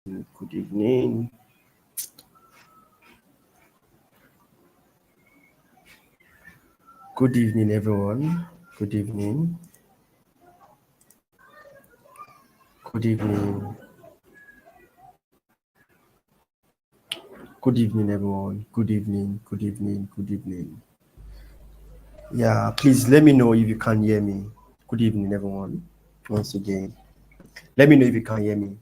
Good evening. Good evening, everyone. Good evening. Good evening. Good evening, everyone. Good evening. Good evening. Good evening. Yeah, please let me know if you can hear me. Good evening, everyone. Once again, let me know if you can hear me.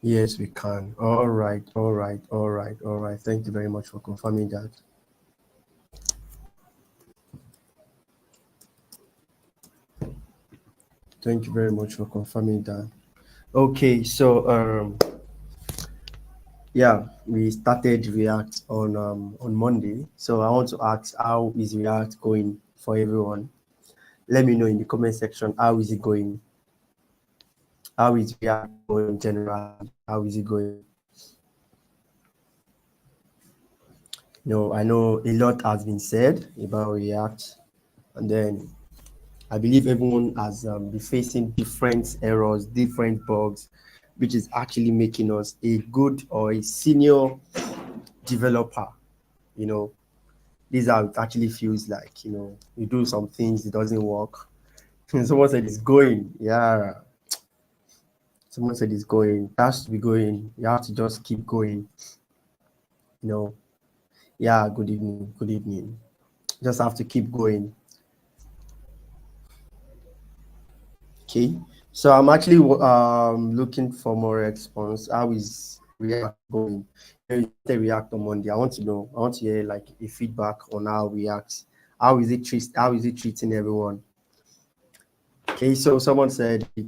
Yes, we can. All right. All right. All right. All right. Thank you very much for confirming that. Thank you very much for confirming that. Okay, so yeah, we started React on Monday. So I want to ask, how is React going for everyone? Let me know in the comment section, how is it going? How is React going generally? How is it going? I know a lot has been said about React, and then I believe everyone has been facing different errors, different bugs, which is actually making us a good or a senior developer. You know, this is how it actually feels like. You do some things, it doesn't work. Someone said it's going. Yeah. Someone said it's going. It has to be going. You have to just keep going. You know. Yeah, good evening. Good evening. Just have to keep going. Okay. So I'm actually looking for more response. How is React going? You say React on Monday. I want to know. I want to hear like a feedback on how React. How is it treating everyone? Okay, so someone said it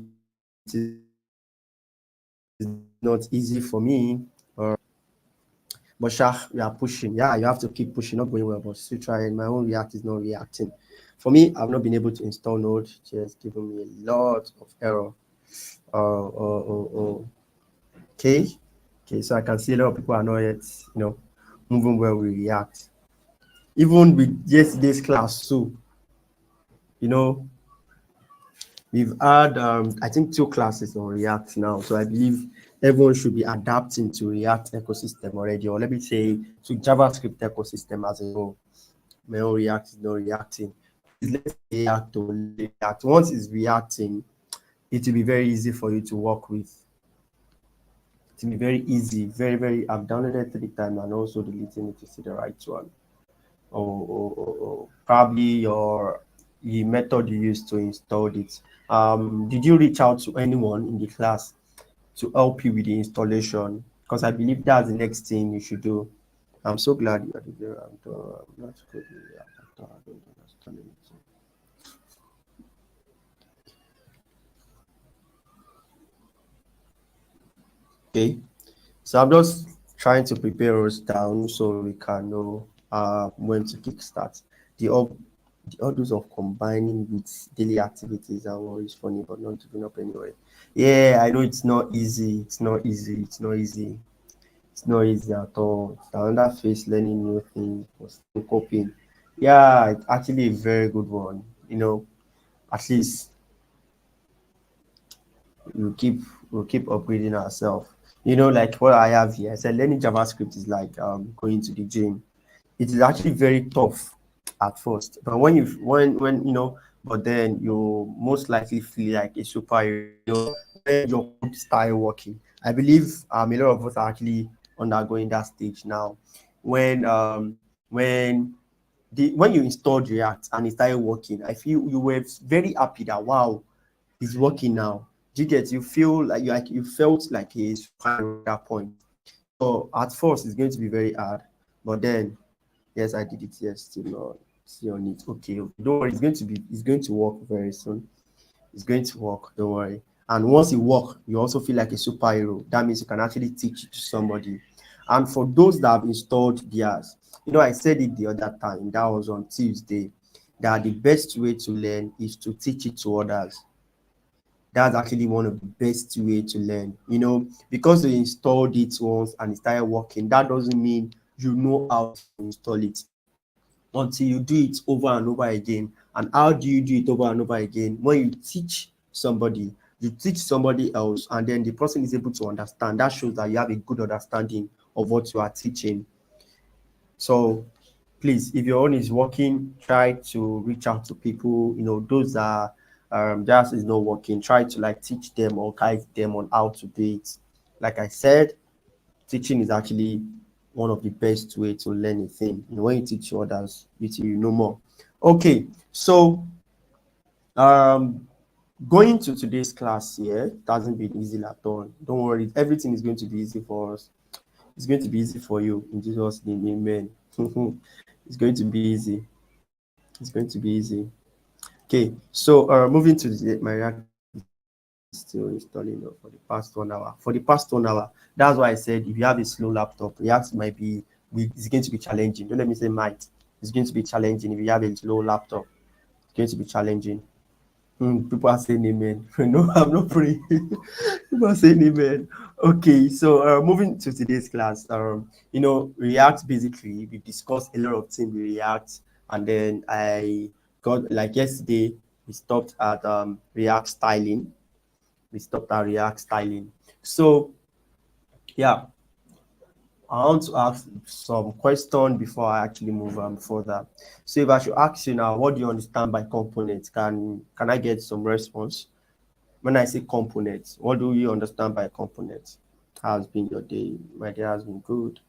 is not easy for me. But we are pushing. Yeah, you have to keep pushing, not going well, but still trying. My own React is not reacting. For me, I've not been able to install Node. Just giving me a lot of error. Okay. Okay, so I can see a lot of people are not yet, moving well with React. Even with yesterday's class too, you know, we've had, I think, 2 classes on React now. So I believe everyone should be adapting to React ecosystem already, or let me say to JavaScript ecosystem as a whole. My own React is not reacting. Let's react to React. Once it's reacting, it will be very easy for you to work with. It will be very easy, very, very. I've downloaded 3 times and also deleting it to see the right one. Or probably the method you used to install it. Did you reach out to anyone in the class to help you with the installation? Because I believe that's the next thing you should do. I'm so glad you are there. I'm not good. I don't understand anything. Okay, so I'm just trying to prepare us down so we can know when to kickstart. The odds of combining with daily activities are always funny, but not giving up anyway. Yeah, I know it's not easy. It's not easy. It's not easy. It's not easy at all. It's another phase, learning new things, but still coping. Yeah, it's actually a very good one. At least we'll keep we'll keep upgrading ourselves. Like what I have here. I said learning JavaScript is like going to the gym. It is actually very tough at first, but when but then you most likely feel like a superhero when your code start working. I believe a lot of us are actually undergoing that stage now. When you installed React and it started working, I feel you were very happy that wow, it's working now. You feel like you felt like a superhero at that point. So at first it's going to be very hard, but then yes, I did it. Yes, still on it. Okay, don't worry. It's going to work very soon. It's going to work. Don't worry. And once it works, you also feel like a superhero. That means you can actually teach it to somebody. And for those that have installed theirs, I said it the other time. That was on Tuesday. That the best way to learn is to teach it to others. That's actually one of the best way to learn. Because you installed it once and it started working, that doesn't mean you know how to install it until you do it over and over again. And how do you do it over and over again? When you teach somebody else, and then the person is able to understand. That shows that you have a good understanding of what you are teaching. So please, if your own is working, try to reach out to people. Those that theirs is not working, try to like teach them or guide them on how to do it. Like I said, teaching is actually one of the best way to learn a thing. When you teach others, you know more. Okay, so going to today's class here, it hasn't been easy at all. Don't worry, everything is going to be easy for us. It's going to be easy for you in Jesus' name, amen. It's going to be easy. It's going to be easy. Okay, so moving to my React is still installing for the past 1 hour. For the past 1 hour, that's why I said if you have a slow laptop, React it's going to be challenging. Don't let me say might. It's going to be challenging if you have a slow laptop. It's going to be challenging. People are saying amen. No, I'm not praying. People are saying amen. Okay, so moving to today's class, React basically, we discussed a lot of things with React, and then I got like yesterday, we stopped at React styling. So, yeah, I want to ask some question before I actually move further. So if I should ask you now, what do you understand by components? Can I get some response? When I say components, what do you understand by components? How has been your day? My day has been good.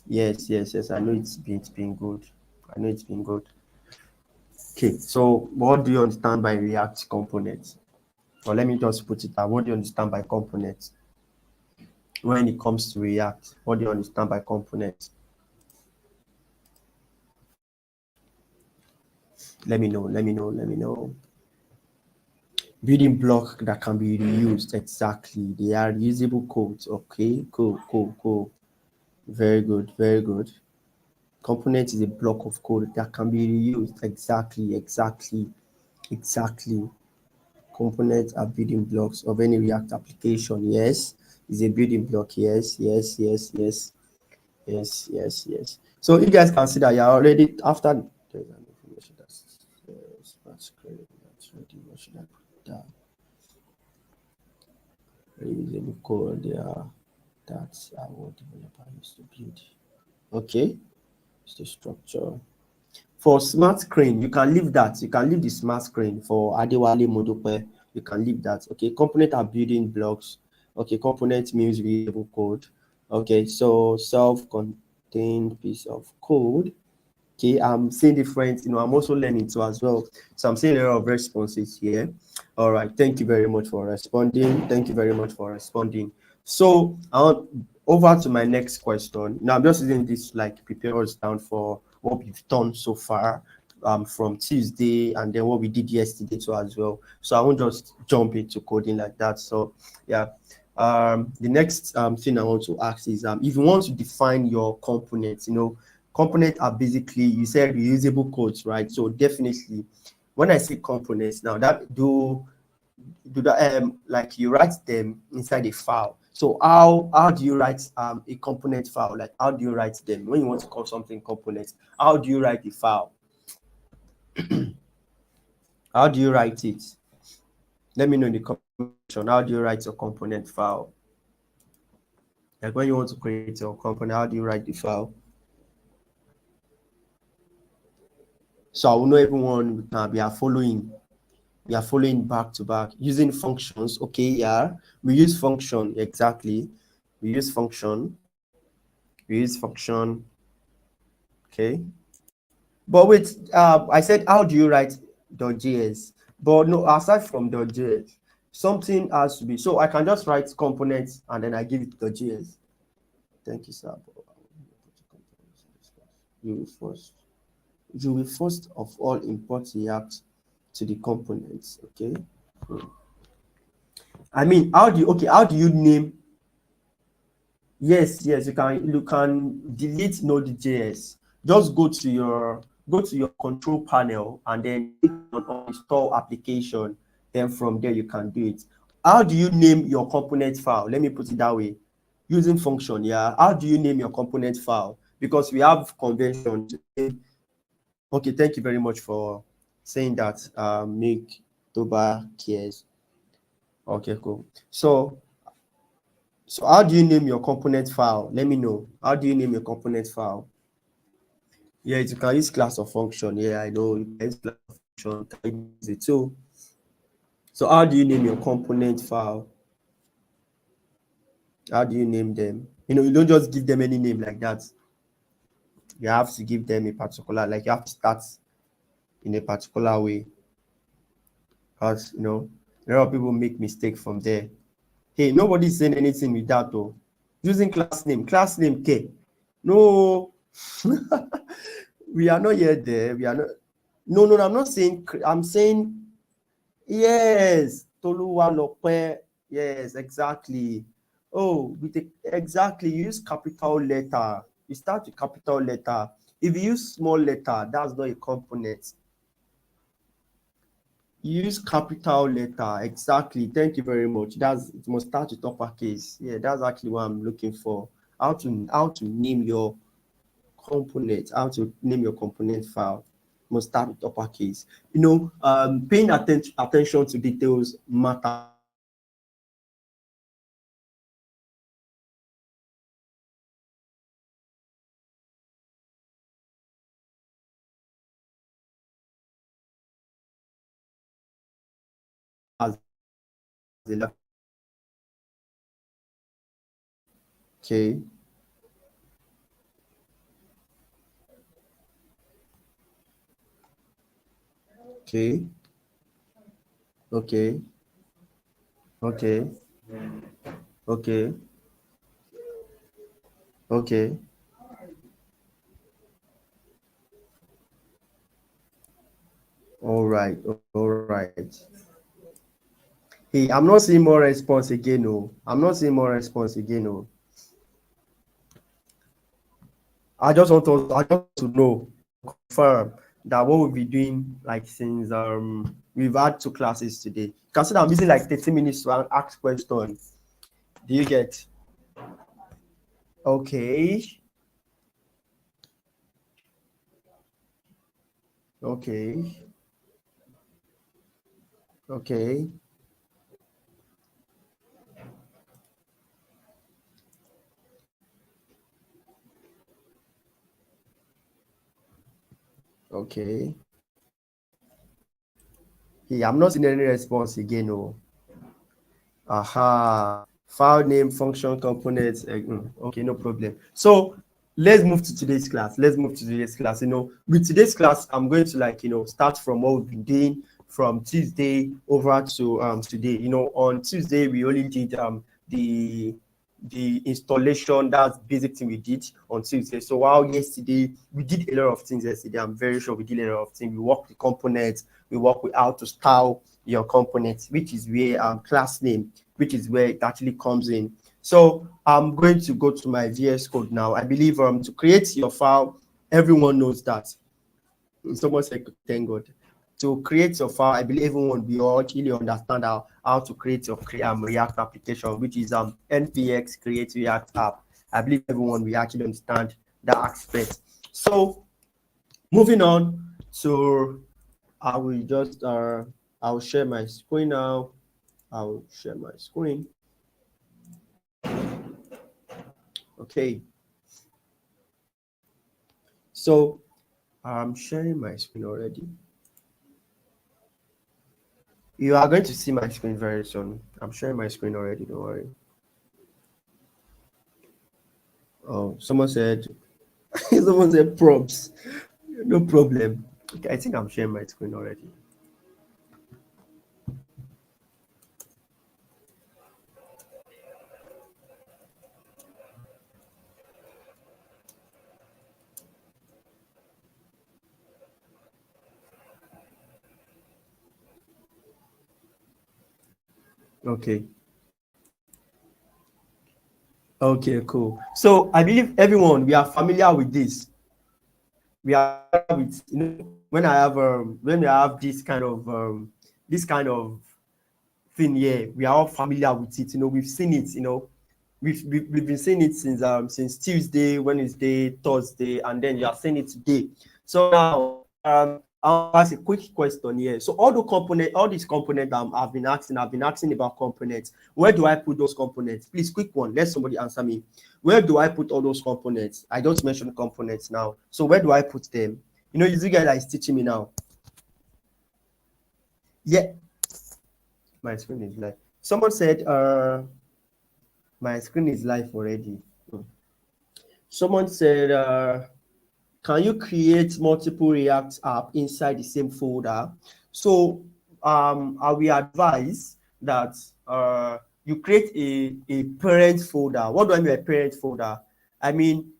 Yes. I know it's been good. I know it's been good. Okay, so what do you understand by React components? Or let me just put it out. What do you understand by components? When it comes to React, what do you understand by components? Let me know. Building block that can be reused. Exactly. They are reusable codes. Okay, cool. Very good. Component is a block of code that can be reused. Exactly. Components are building blocks of any React application. Yes, is a building block. Yes. So you guys can see that you're already after there's an information that's ready. What should I put down? Reusable code there. That's what developer used to build. Okay, it's the structure. For smart screen, you can leave that. You can leave the smart screen for Adewale Modope. You can leave that. Okay, component are building blocks. Okay, component means reusable code. Okay, so self-contained piece of code. Okay, I'm seeing different, I'm also learning too as well. So I'm seeing a lot of responses here. All right, thank you very much for responding. So over to my next question. Now I'm just using this like prepare us down for what we've done so far from Tuesday and then what we did yesterday too as well. So I won't just jump into coding like that. So yeah. The next thing I want to ask is if you want to define your components, components are basically, you said reusable codes, right? So definitely, when I say components now, that do that like you write them inside a file. So how do you write a component file? Like how do you write them when you want to call something components? How do you write the file? How do you write it? Let me know in the comment section. How do you write your component file? Like when you want to create your component, how do you write the file? So I will know everyone we are following back to back using functions. Okay, yeah, we use function. Exactly, we use function. Okay, but wait, I said how do you write .js? But no, aside from .js, something has to be. So I can just write components and then I give it .js. Thank you, sir. You will first of all import React to the components. Okay. I mean, how do you name? Yes, you can delete Node.js. Just go to your control panel and then click on install application. Then from there, you can do it. How do you name your component file? Let me put it that way. Using function, yeah. How do you name your component file? Because we have convention to name. Okay, thank you very much for saying that. Make Toba cares. Okay, cool. So how do you name your component file? Let me know. How do you name your component file? Yeah, you can use class or function. Yeah, I know. You can use class or function. You can use it too. So how do you name your component file? How do you name them? You don't just give them any name like that. You have to give them a particular, like you have to start in a particular way. Because a lot of people make mistake from there. Hey, nobody's saying anything with that though. Using class name K. No, we are not yet there. We are not. No, I'm not saying. I'm saying yes. Toluwalope. Yes, exactly. Oh, exactly. You use capital letter. You start with capital letter. If you use small letter, that's not a component. You use capital letter. Exactly. Thank you very much. It must start with uppercase. Yeah, that's actually what I'm looking for. How to name your component, how to name your component file. Must start with uppercase. Paying attention to details matters as a okay. Okay. Okay. Okay. Okay. Okay. All right. All right. Hey, I'm not seeing more response again. No, I'm not seeing more response again. No, I just want to know, confirm that what we'll be doing, like since we've had 2 classes today. Consider I'm using like 30 minutes to ask questions. Do you get? Okay. Okay. Okay. Okay. Hey, I'm not seeing any response again. No. Aha. File name, function, components. Okay, no problem. So let's move to today's class. With today's class, I'm going to start from what we've been doing from Tuesday over to today. On Tuesday we only did the installation. That's basic thing we did on Tuesday. So while yesterday we did a lot of things yesterday, I'm very sure we did a lot of things. We worked with components, we worked with how to style your components, which is where class name, which is where it actually comes in. So I'm going to go to my VS Code now. I believe to create your file, everyone knows that. Someone said, thank God. To create your file, I believe everyone will actually understand how to create your React application, which is npx create React app. I believe everyone will actually understand that aspect. So moving on to, I will just I'll share my screen now. I'll share my screen. Okay. So I'm sharing my screen already. You are going to see my screen very soon. I'm sharing my screen already, don't worry. Oh, someone said props. No problem. Okay, I think I'm sharing my screen already. Okay. Okay, cool. So I believe everyone, we are familiar with this. We are with when I have this kind of thing here, we are all familiar with it. We've seen it. We've been seeing it since Tuesday, Wednesday, Thursday, and then you are seeing it today. So now I'll ask a quick question here. So all these components I've been asking about components. Where do I put those components? Please, quick one. Let somebody answer me. Where do I put all those components? I don't mention components now. So where do I put them? You guys that is teaching me now. Yeah. My screen is live. Someone said, my screen is live already. Someone said, can you create multiple React app inside the same folder? So I will advise that you create a parent folder. What do I mean by parent folder? I mean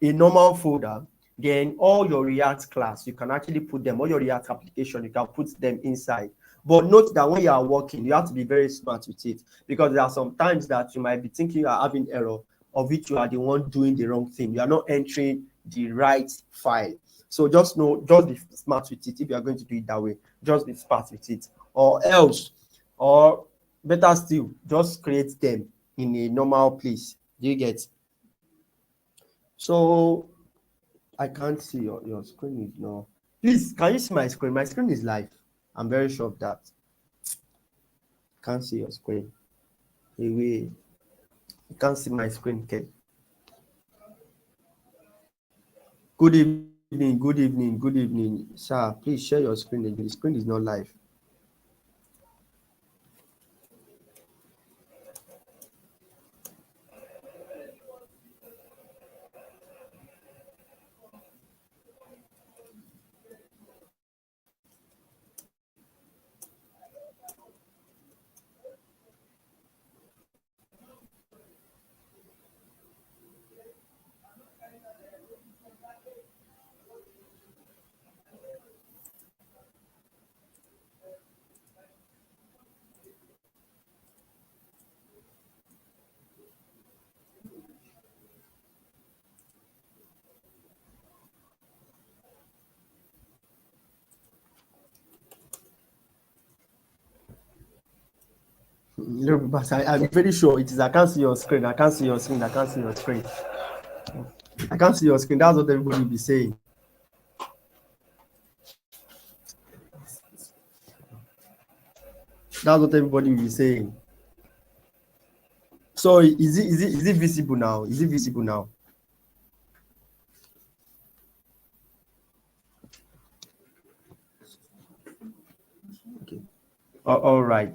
a normal folder. Then all your React class, you can actually put them, all your React application, you can put them inside. But note that when you are working, you have to be very smart with it, because there are some times that you might be thinking you are having error, of which you are the one doing the wrong thing. You are not entering the right file. So just be smart with it. If you are going to do it that way, just be smart with it. Or else, or better still, just create them in a normal place. Do you get? So I can't see your screen is no. Please, can you see my screen? My screen is live. I'm very sure of that. Can't see your screen. You can't see my screen, okay? Good evening. Sir, please share your screen again. The screen is not live. But I'm very sure it is. I can't see your screen. I can't see your screen. That's what everybody will be saying. That's what everybody will be saying. So is it visible now? Is it visible now? Okay. All right.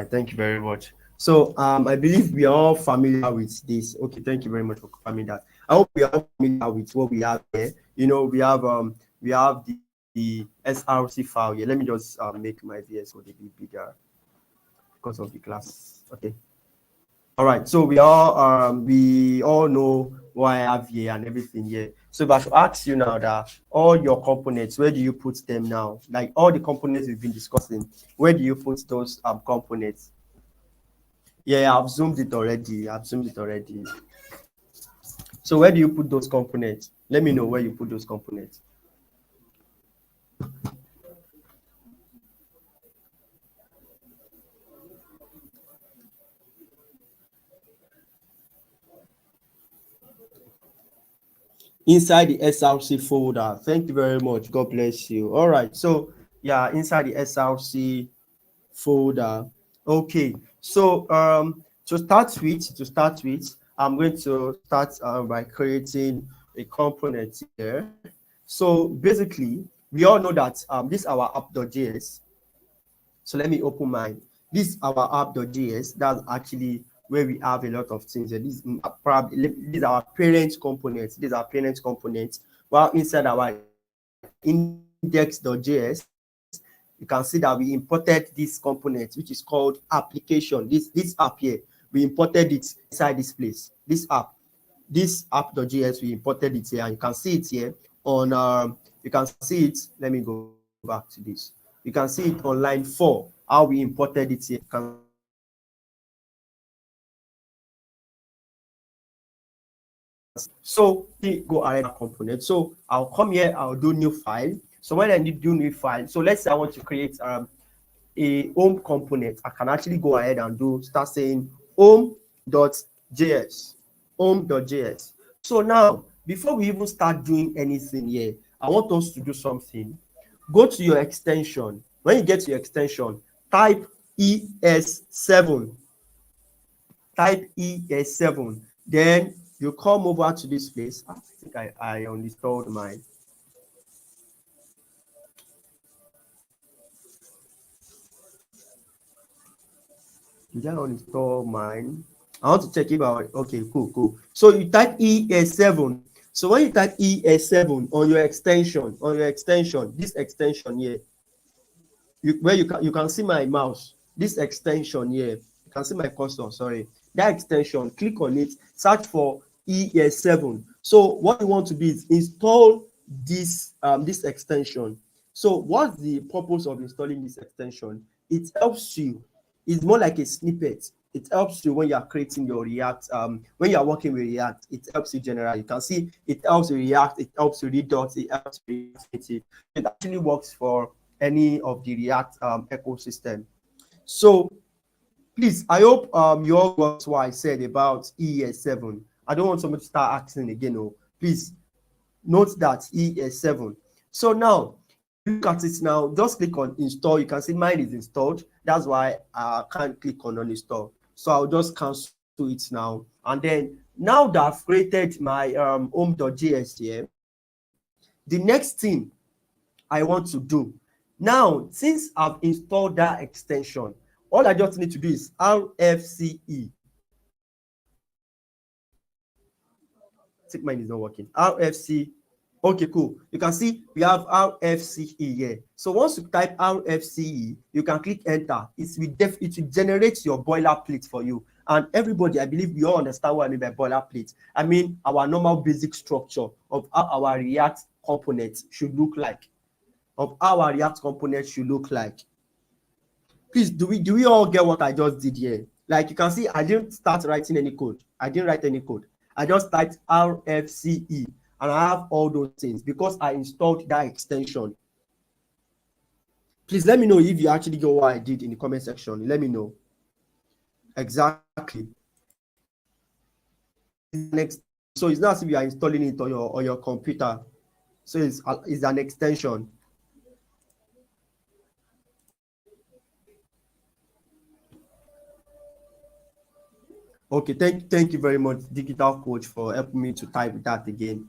Thank you very much. So I believe we are all familiar with this. Okay, thank you very much for confirming that. I hope we are all familiar with what we have here. We have the SRC file here. Let me just make my VS Code a bit bigger because of the class. Okay. All right. So we all know what I have here and everything here. So if I should ask you now that all your components, where do you put them now? Like all the components we've been discussing, where do you put those components? Yeah, I've zoomed it already. So where do you put those components? Let me know where you put those components. Inside the SRC folder. Thank you very much. God bless you. All right. So yeah, inside the SRC folder. Okay. So to start with, I'm going to start by creating a component here. So basically, we all know that this is our app.js. So let me open mine. This is our app.js. That's actually where we have a lot of things. These are our parent components. These are parent components. While inside our index.js, you can see that we imported this component, which is called application. This app here, we imported it inside this place. This app.js, we imported it here, and you can see it here on. You can see it. Let me go back to this. You can see it on line 4. How we imported it here. So we go ahead and component. So I'll come here. I'll do new file. So when I do new file, so let's say I want to create a home component, I can actually go ahead and start saying home.js. Home.js. So now, before we even start doing anything here, I want us to do something. Go to your extension. When you get to your extension, type ES7. Type ES7. Then you come over to this place. I think I uninstalled mine. Did I uninstall mine? I want to check if okay, cool. So you type ES7. So when you type ES7 on your extension, this extension here, where you can see my mouse, this extension here, you can see my cursor, sorry. That extension, click on it, search for ES7. So what you want to do is install this extension. So what's the purpose of installing this extension? It helps you. It's more like a snippet. It helps you when you are creating your React, when you are working with React, it helps you generally. You can see it helps you React, it helps you Redux, it helps you React Native. It actually works for any of the React ecosystem. So please, I hope you all got what I said about ES7. I don't want somebody to start asking again. Oh, please note that ES7. So now, look at it now. Just click on install. You can see mine is installed. That's why I can't click on uninstall. So I'll just cancel it now. And then now that I've created my home.js here, the next thing I want to do now, since I've installed that extension, all I just need to do is RFCE. I think mine is not working. RFC. Okay, cool. You can see we have RFCE here. So once you type RFCE, you can click enter. It will generate your boilerplate for you. And everybody, I believe we all understand what I mean by boilerplate. I mean our normal basic structure of how our React components should look like. Please, do we all get what I just did here? Like you can see, I didn't start writing any code. I didn't write any code. I just typed RFCE and I have all those things because I installed that extension. Please let me know if you actually get what I did in the comment section. Let me know. Exactly. Next, so it's not as if you are installing it on your computer. So it's an extension. Okay, thank you very much, Digital Coach, for helping me to type that again.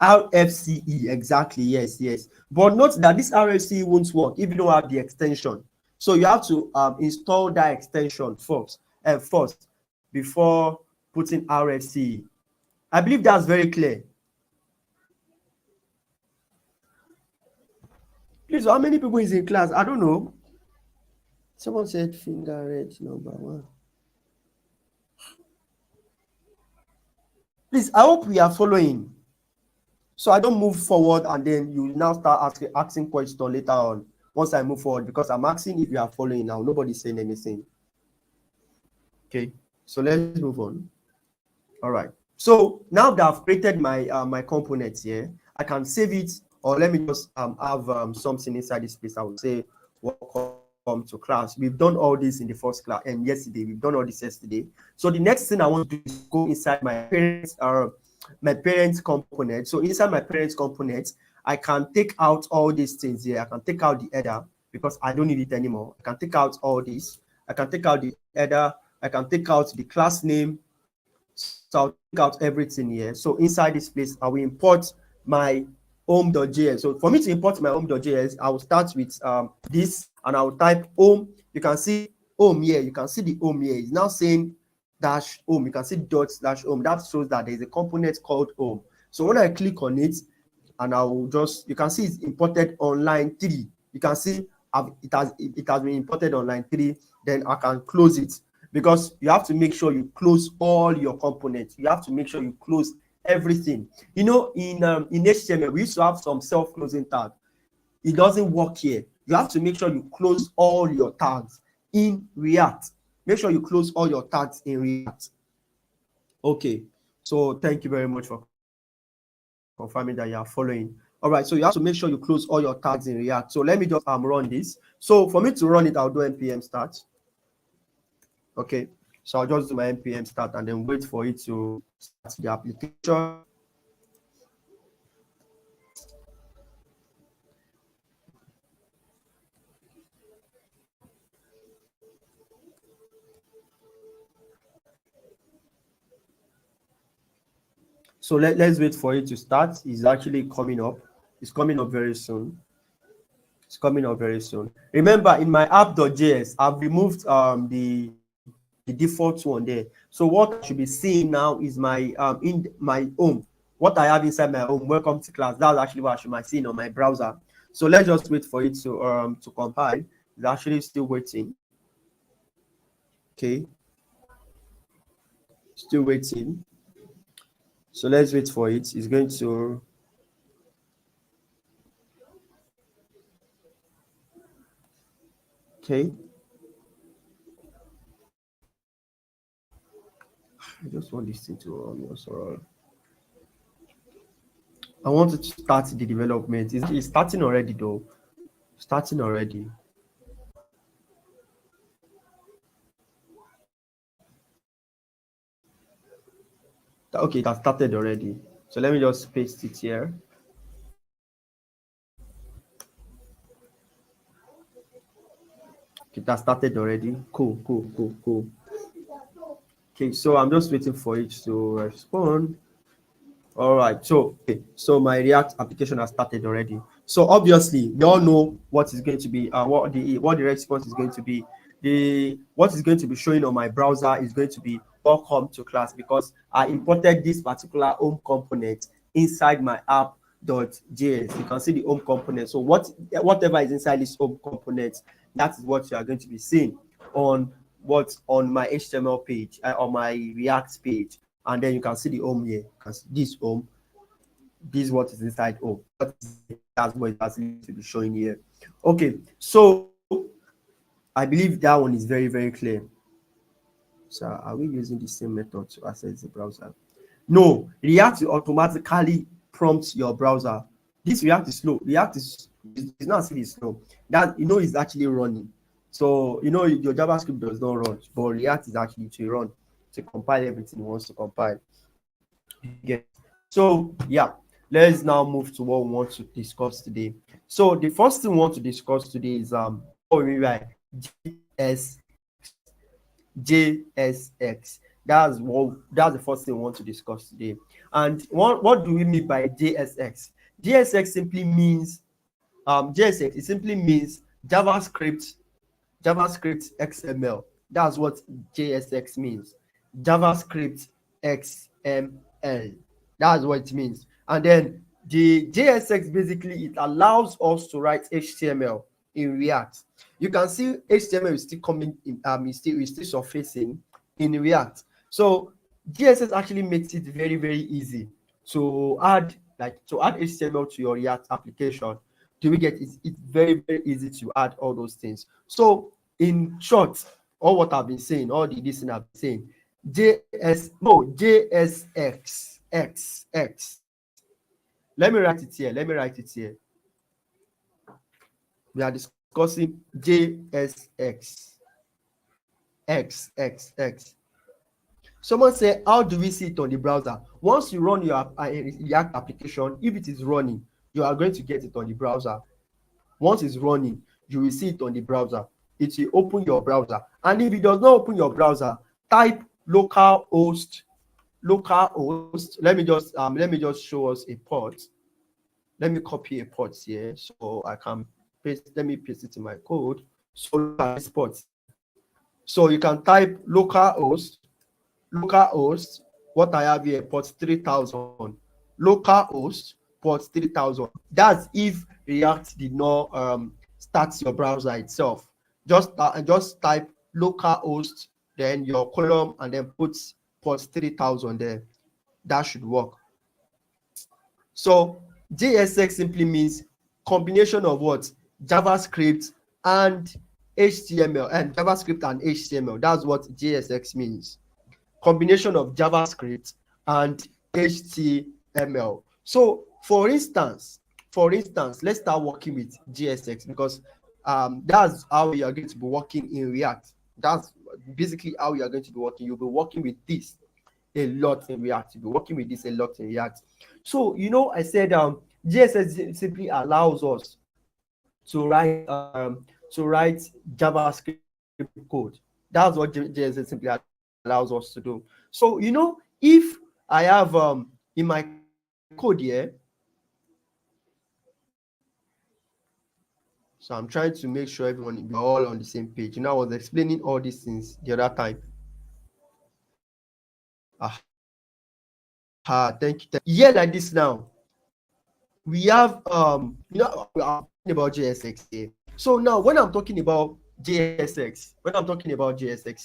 RFCE, exactly, yes. But note that this RFCE won't work if you don't have the extension. So you have to install that extension first before putting RFCE. I believe that's very clear. Please, how many people is in class? I don't know. Someone said finger red number 1. Please, I hope we are following. So I don't move forward and then you now start asking questions later on once I move forward, because I'm asking if you are following now. Nobody's saying anything. Okay, so let's move on. All right. So now that I've created my components here, I can save it, or let me just have something inside this place. I would say welcome to class. We've done all this in the first class and yesterday. We've done all this yesterday. So the next thing I want to do is go inside my parents component. So inside my parents component, I can take out all these things here. I can take out the header because I don't need it anymore. I can take out all this. I can take out the header. I can take out the class name. So I'll take out everything here. So inside this place, I will import my home.js. So for me to import my home.js, I will start with this and I will type home. You can see home here. You can see the home here. It's now saying dash home. You can see dot slash home. That shows that there's a component called home. So when I click on it, and I will just, you can see it's imported on line 3. You can see it has been imported on line 3. Then I can close it, because you have to make sure you close all your components. You have to make sure you close everything. You know, in HTML, we used to have some self-closing tag. It doesn't work here. You have to make sure you close all your tags in React. Make sure you close all your tags in React. Okay, so thank you very much for confirming that you are following. All right, so you have to make sure you close all your tags in React. So let me just run this. So for me to run it, I'll do npm start. Okay, so I'll just do my npm start and then wait for it to start the application. So let's wait for it to start. It's actually coming up. It's coming up very soon. It's coming up very soon. Remember, in my app.js, I've removed the default one there. So what I should be seeing now is my in my home. What I have inside my home, welcome to class. That's actually what I should be seeing on my browser. So let's just wait for it to compile. It's actually still waiting. Okay. Still waiting. So let's wait for it. It's going to. Okay. I just want this thing to run. So I want to start the development. It's starting already though. Starting already. Okay, it has started already. So let me just paste it here. It has started already. Cool. Okay, so I'm just waiting for it to respond. All right, so my React application has started already. So obviously, we all know what is going to be what the response is going to be. What is going to be showing on my browser is going to be welcome to class, because I imported this particular home component inside my app.js. You can see the home component. So whatever is inside this home component, that is what you are going to be seeing on my HTML page, on my React page. And then you can see the home here. You can see this home. This is what is inside home. That's what it's actually to be showing here. Okay, so I believe that one is very, very clear. So are we using the same method to access the browser? No, React will automatically prompt your browser. This React is slow. React is not still slow. That is actually running. So your JavaScript does not run, but React is actually to run, to compile everything it wants to compile. So yeah, let's now move to what we want to discuss today. So the first thing we want to discuss today is what we mean by JSX. That's the first thing we want to discuss today. And what do we mean by JSX? JSX simply means JSX. It simply means JavaScript XML. That's what JSX means. JavaScript XML. That's what it means. And then the JSX, basically, it allows us to write HTML in React. You can see HTML is still coming in, is still surfacing in React. So JSX actually makes it very, very easy to add HTML to your React application. Do we get it? It's very, very easy to add all those things. So in short, all what I've been saying, all the listening I've been saying, JSX XX. Let me write it here. We are discussing JSX XX. Someone say, how do we see it on the browser? Once you run your React application, if it is running, you are going to get it on the browser. Once it's running, you will see it on the browser. It will open your browser. And if it does not open your browser, type localhost. Let me just show us a port. Let me copy a port here so I can paste. Let me paste it in my code. So this port. So you can type localhost. What I have here, port 3000. Localhost port 3000. That's if React did not start your browser itself. Just type localhost, then your column, and then put port 3000 there. That should work. So JSX simply means combination of what? JavaScript and HTML, and JavaScript and HTML. That's what JSX means. Combination of JavaScript and HTML. So for instance, For instance, let's start working with JSX, because that's how you are going to be working in React. That's basically how you are going to be working. You'll be working with this a lot in React. You'll be working with this a lot in React. So, I said JSX simply allows us to write JavaScript code. That's what JSX simply allows us to do. So, if I have in my code here, so I'm trying to make sure everyone we're all on the same page. I was explaining all these things the other time. Thank you. Yeah, like this now. We have I'm talking about JSX here. So now when I'm talking about JSX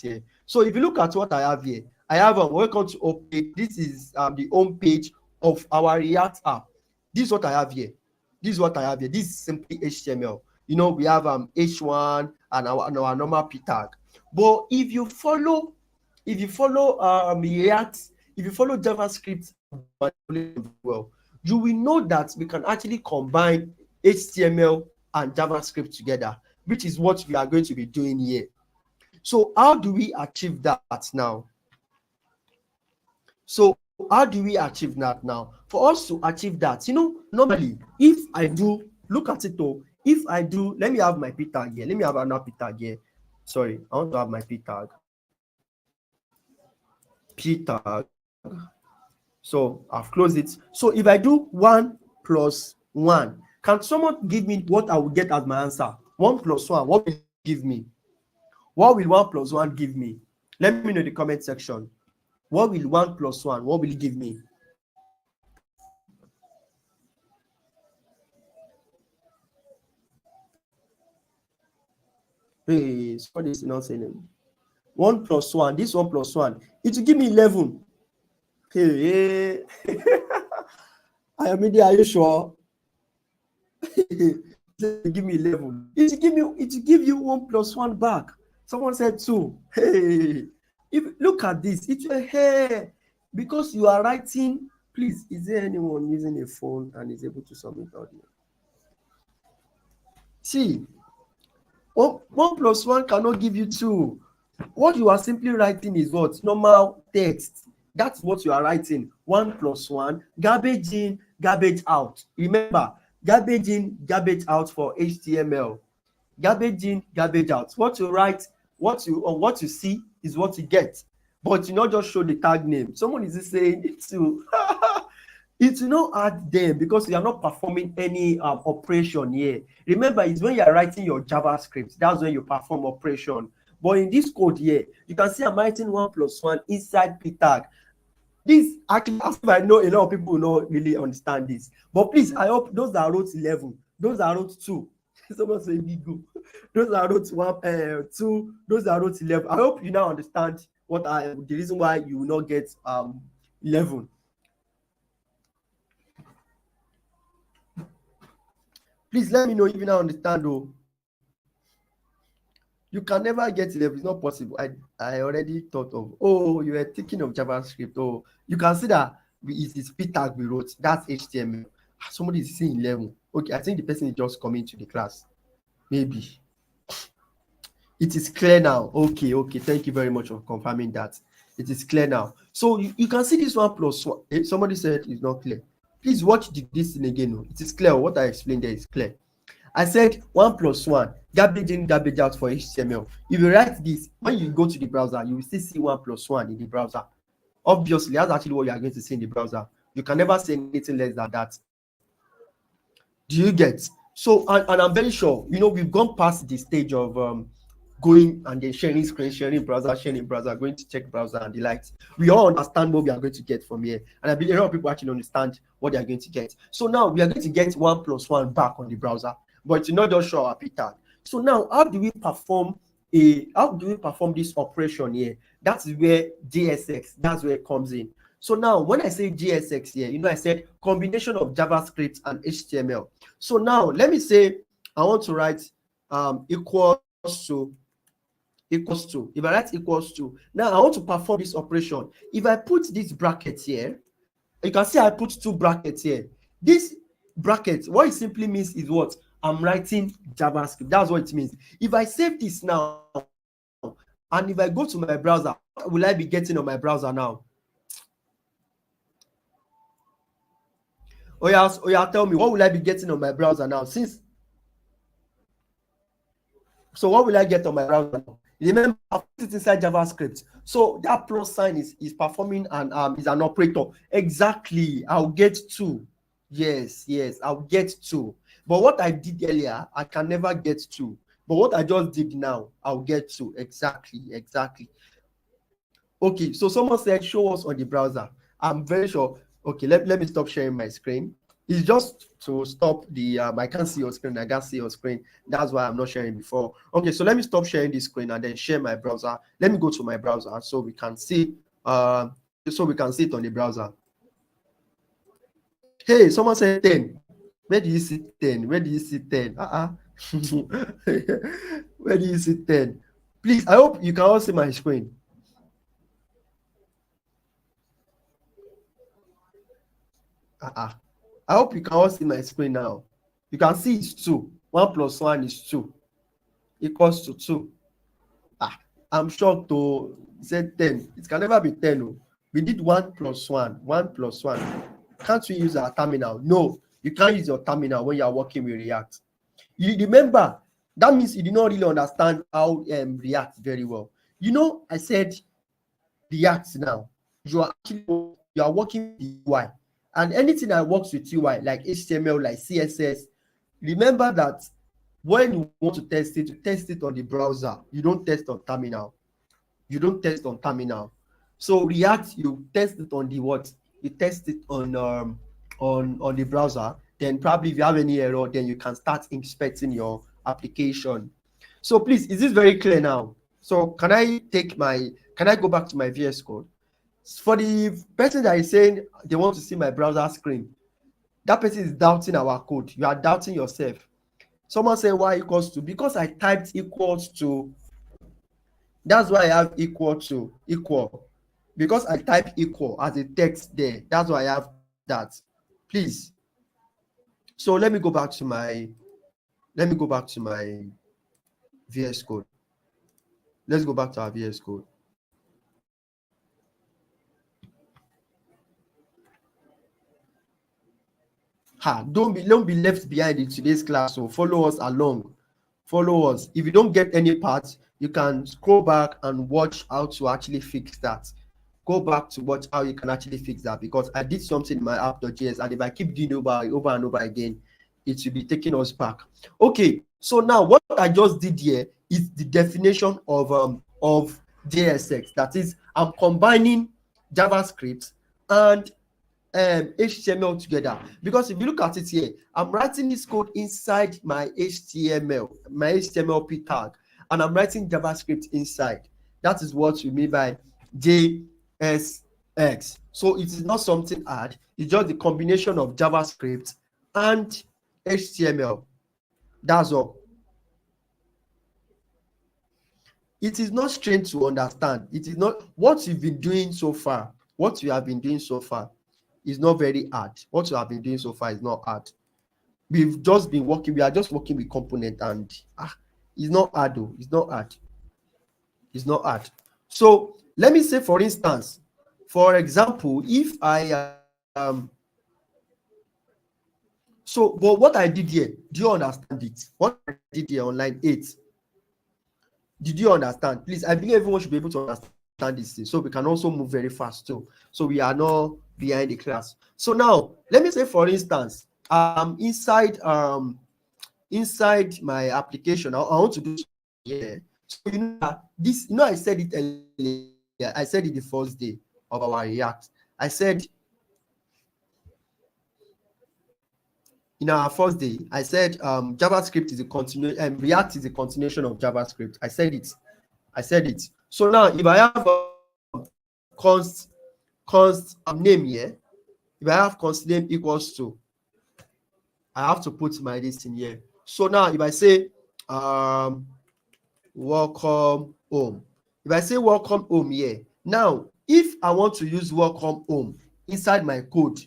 here, so if you look at what I have here, I have welcome to homepage. This is the home page of our React app. This is what I have here. This is simply HTML. We have H1 and our normal p tag. But if you follow React, if you follow JavaScript well, you will know that we can actually combine HTML and JavaScript together, which is what we are going to be doing here. So how do we achieve that now? For us to achieve that, normally, if I do, look at it though, if I do, let me have my p tag here. Let me have another p tag here. Sorry, I want to have my p tag. So I've closed it. So if I do 1 + 1, can someone give me what I will get as my answer? 1 + 1, what will it give me? What will 1 + 1 give me? Let me know in the comment section. What will 1 + 1, what will it give me? Hey, somebody is not saying it. 1 + 1, this 1 + 1, it will give me 11. Hey. I am in there, are you sure? Give me 11. It will give you 1 + 1 back. Someone said 2. Hey, look at this. Because you are writing. Please, is there anyone using a phone and is able to submit audio? See, 1 + 1 cannot give you 2. What you are simply writing is what? Normal text. That's what you are writing. 1 + 1, garbage in, garbage out. Remember, garbage in, garbage out for HTML. Garbage in, garbage out. What you write, what you see is what you get. But you not just show the tag name. Someone is saying it too. It will not add them because you are not performing any operation here. Remember, it's when you are writing your JavaScript, that's when you perform operation. But in this code here, you can see I'm writing 1 + 1 inside p tag. This actually, as if I know a lot of people will not really understand this. But please, I hope those that wrote 11, those that wrote 2, someone say big go. Those that wrote 2, those that wrote 11. I hope you now understand the reason why you will not get 11. Please let me know if you now understand though. You can never get 11. It's not possible. I already thought of. Oh, you were thinking of JavaScript. Oh, you can see that it is p tag we wrote. That's HTML. Somebody is saying 11. Okay, I think the person is just coming to the class. Maybe. It is clear now. Okay. Thank you very much for confirming that. It is clear now. So you can see this 1 + 1. Somebody said it's not clear. Please watch this thing again. It is clear. What I explained there is clear. I said 1 + 1, garbage in, garbage out for HTML. If you write this, when you go to the browser, you will still see 1 + 1 in the browser. Obviously, that's actually what you are going to see in the browser. You can never say anything less than that. Do you get? So, and I'm very sure, we've gone past the stage of going and then sharing screen, sharing browser, going to check browser and the likes. We all understand what we are going to get from here. And I believe a lot of people actually understand what they are going to get. So now we are going to get 1 + 1 back on the browser, but it's not just show our p tag. So now how do we perform this operation here? That's where JSX, that's where it comes in. So now when I say JSX here, I said combination of JavaScript and HTML. So now let me say I want to write equals to. If I write equals to, now I want to perform this operation. If I put this bracket here, you can see I put 2 brackets here. This brackets. What it simply means is what? I'm writing JavaScript. That's what it means. If I save this now, and if I go to my browser, what will I be getting on my browser now? Oh yeah, tell me, what will I be getting on my browser now? So what will I get on my browser now? Remember, I've put it inside JavaScript. So that plus sign is performing and is an operator. Exactly. I'll get 2. Yes, I'll get 2. But what I did earlier, I can never get 2. But what I just did now, I'll get 2. Exactly. Okay, so someone said, show us on the browser. I'm very sure. Okay, let me stop sharing my screen. It's just to stop the, I can't see your screen. I can't see your screen. That's why I'm not sharing before. Okay, so let me stop sharing this screen and then share my browser. Let me go to my browser so we can see, it on the browser. Hey, someone said 10. Where do you see 10? Where do you see 10? Where do you see 10? Please, I hope you can all see my screen. I hope you can all see my screen now. You can see it's 2. 1 plus 1 is 2. Equals to 2. I'm shocked to say 10. It can never be 10. Oh. We did 1 plus 1. 1 plus 1. Can't we use our terminal? No, you can't use your terminal when you are working with React. You remember, that means you did not really understand how React very well. You know, I said React now. You are working with UI. And anything that works with UI, like HTML, like CSS, remember that when you want to test it on the browser. You don't test on terminal. So React, you test it on the what? You test it on the browser. Then probably if you have any error, then you can start inspecting your application. So please, is this very clear now? So can I go back to my VS Code? For the person that is saying they want to see my browser screen, that person is doubting our code. You are doubting yourself. Someone say y equals to, because I typed equals to, that's why I have equal to, equal. Because I type equal as a text there, that's why I have that. Please. So let me go back to my VS Code. Let's go back to our VS Code. Don't be left behind in today's class. So follow us along. Follow us. If you don't get any parts, you can scroll back and watch how to actually fix that. Go back to watch how you can actually fix that, because I did something in my app.js, and if I keep doing over and over again, it will be taking us back. Okay, so now what I just did here is the definition of JSX. That is, I'm combining JavaScript and HTML together, because if you look at it here, I'm writing this code inside my HTML tag, and I'm writing JavaScript inside. That is what we mean by JSX. So it is not something hard. It's just the combination of JavaScript and HTML. That's all. It is not strange to understand. It is not what you've been doing so far. What you have been doing so far is not very hard. What you have been doing so far is not hard. We are just working with component, and it's not hard though. It's not hard. So let me say, for instance, for example, if I but what I did here, do you understand it? What I did here on line 8, did you understand? Please, I believe everyone should be able to understand this thing, so we can also move very fast too, so we are not behind the class. So now let me say, for instance, inside my application, I want to do here. So I said it earlier. I said it the first day of our React. I said in our first day, I said JavaScript is a continuation, React is a continuation of JavaScript. I said it. So now if I have const name here, if I have const name equals to, I have to put my this in here. So now if I say welcome home, if I say welcome home here, now if I want to use welcome home inside my code,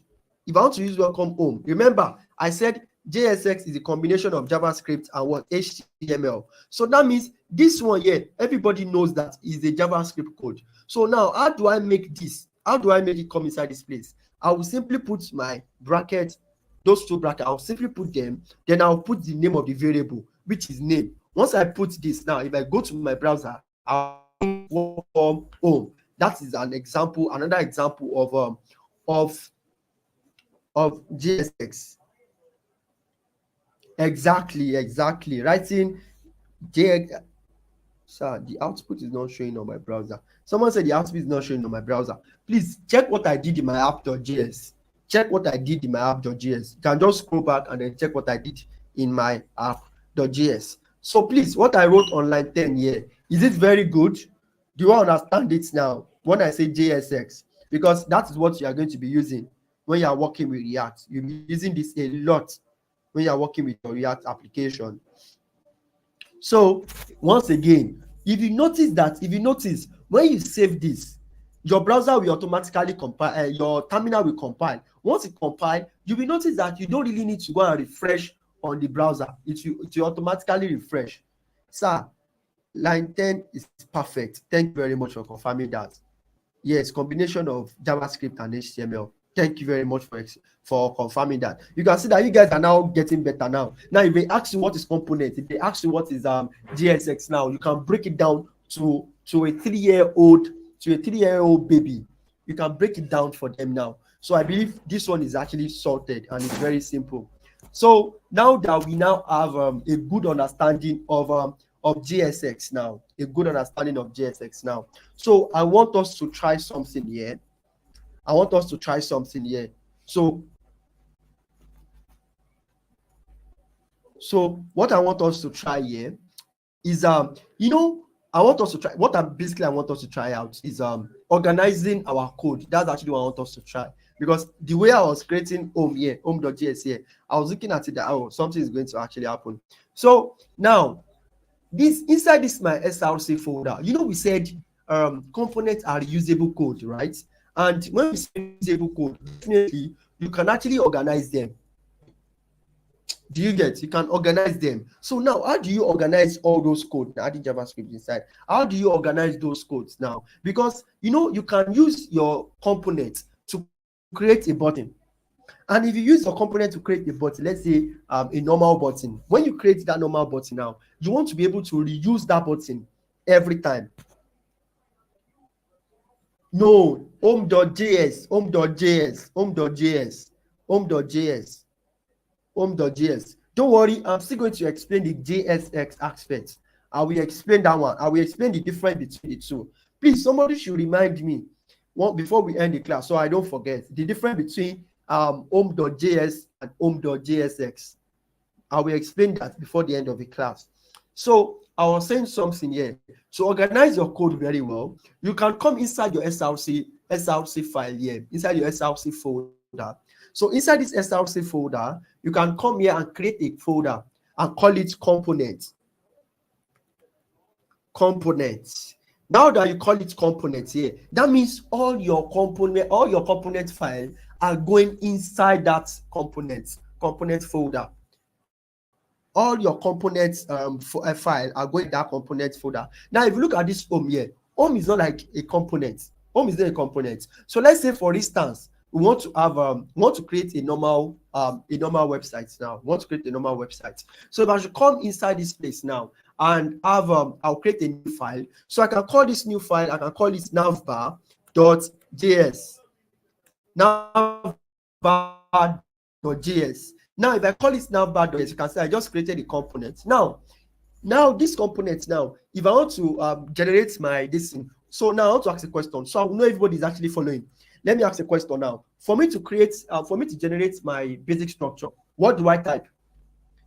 if I want to use welcome home, remember I said JSX is a combination of JavaScript and what? HTML. So that means this one here, everybody knows that is a JavaScript code. So now, how do I make this? How do I make it come inside this place? I will simply put my bracket, those two brackets, I'll simply put them, then I'll put the name of the variable, which is name. Once I put this now, if I go to my browser, I'll welcome home. That is an example, another example of JSX. Exactly. Writing JX. Sir, the output is not showing on my browser. Someone said the output is not showing on my browser. Please check what I did in my app.js. Check what I did in my app.js. You can just scroll back and then check what I did in my app.js. So please, what I wrote on line 10 here, is it very good? Do you understand it now when I say JSX? Because that is what you are going to be using when you are working with React. You'll be using this a lot when you are working with your React application. So once again, if you notice when you save this, your browser will automatically compile, your terminal will compile. Once it compiles, you will notice that you don't really need to go and refresh on the browser. It will automatically refresh. Sir, line 10 is perfect. Thank you very much for confirming that. Yes, combination of JavaScript and HTML. Thank you very much for confirming that. You can see that you guys are now getting better now. Now, if they ask you what is component, if they ask you what is JSX now, you can break it down to a 3-year-old baby. You can break it down for them now. So I believe this one is actually sorted and it's very simple. So now that we now have a good understanding of JSX now, So I want us to try something here. So what I want us to try here is I want us to try out is organizing our code. That's actually what I want us to try. Because the way I was creating home.js here, I was looking at it that something is going to actually happen. So now inside this my SRC folder, we said components are reusable code, right? And when we say reusable code, definitely you can actually organize them. Do you get? You can organize them. So now, how do you organize all those codes? Adding JavaScript inside. How do you organize those codes now? Because you can use your component to create a button. And if you use your component to create a button, let's say a normal button, when you create that normal button now, you want to be able to reuse that button every time. No, home.js. Don't worry, I'm still going to explain the JSX aspect. I will explain that one. I will explain the difference between the two. Please, somebody should remind me before we end the class so I don't forget the difference between home.js and home.jsx. I will explain that before the end of the class. So I was saying something here. To organize your code very well, you can come inside your SRC file here, inside your SRC folder. So inside this SRC folder, you can come here and create a folder and call it components. Now that you call it components here, that means all your component file are going inside that component folder. All your components file are going in that component folder. Now, if you look at this home here, home is not like a component. Home is not a component. So let's say, for instance, we want to create a normal website now. We want to create a normal website. So if I should come inside this place now and have I'll create a new file. So I can call this new file. I can call it navbar.js. Navbar.js. Now, if I call it navbar.js, you can see I just created a component. Now this component now, if I want to generate my this thing, so now I want to ask a question. So I know everybody is actually following. Let me ask a question now. For me to generate my basic structure, what do I type?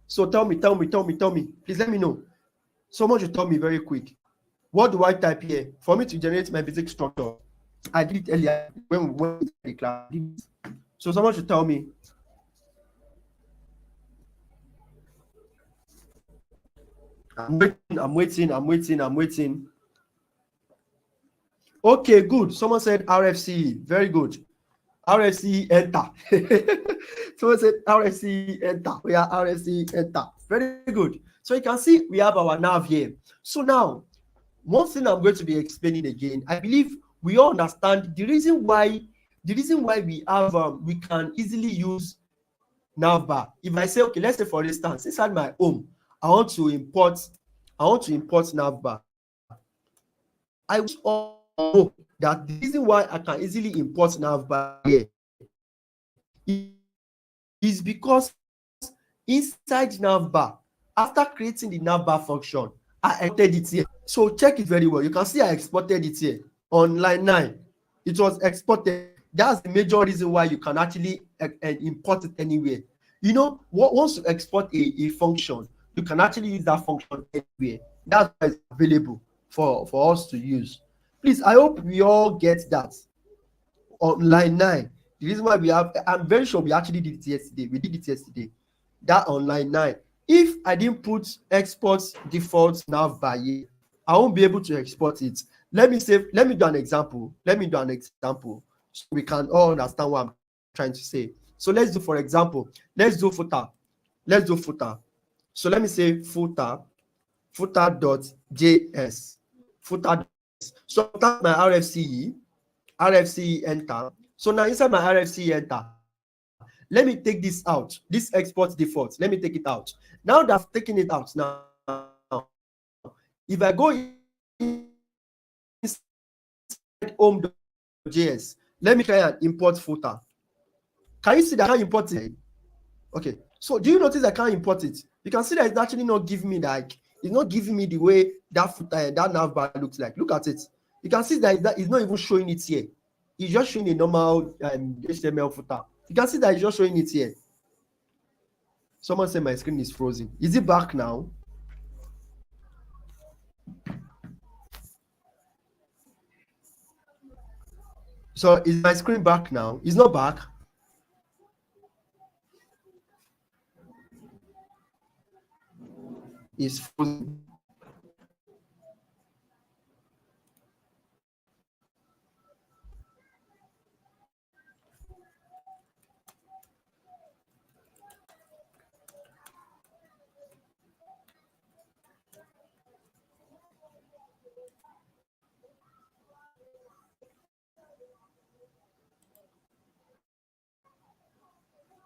So tell me. Please let me know. Someone should tell me very quick. What do I type here for me to generate my basic structure? I did it earlier when we went to the class. So someone should tell me. I'm waiting. Okay, good. Someone said RFC. Very good. RFC enter. Someone said RFC enter. We are RFC enter. Very good. So you can see we have our nav here. So now, one thing I'm going to be explaining again, I believe we all understand the reason why we have we can easily use navbar. If I say, okay, let's say for instance, inside my home, I want to import navbar. I wish all know that the reason why I can easily import navbar here is because inside navbar, after creating the navbar function, I exported it here. So check it very well. You can see I exported it here on line 9. It was exported. That's the major reason why you can actually import it anywhere. You know, once you export a function, you can actually use that function anywhere. That's why it's available for us to use. Please, I hope we all get that. On line 9, the reason why we have, I'm very sure we actually did it yesterday. We did it yesterday. That on line 9. If I didn't put export default navbar here, I won't be able to export it. Let me do an example. So we can all understand what I'm trying to say. So let's do, for example, let's do footer. So let me say footer.js. So that's my RFCE enter. So now inside my RFCE enter, let me take this out. This export default, let me take it out. Now that I've taken it out, now if I go inside home.js, let me try and import footer. Can you see that I can't import it? Okay, so do you notice I can't import it? You can see that it's actually not giving me it's not giving me the way that footer and that navbar looks like. Look at it. You can see that it's not even showing it here. It's just showing a normal HTML footer. You can see that it's just showing it here. Someone said my screen is frozen. Is it back now? So is my screen back now? It's not back. It's frozen.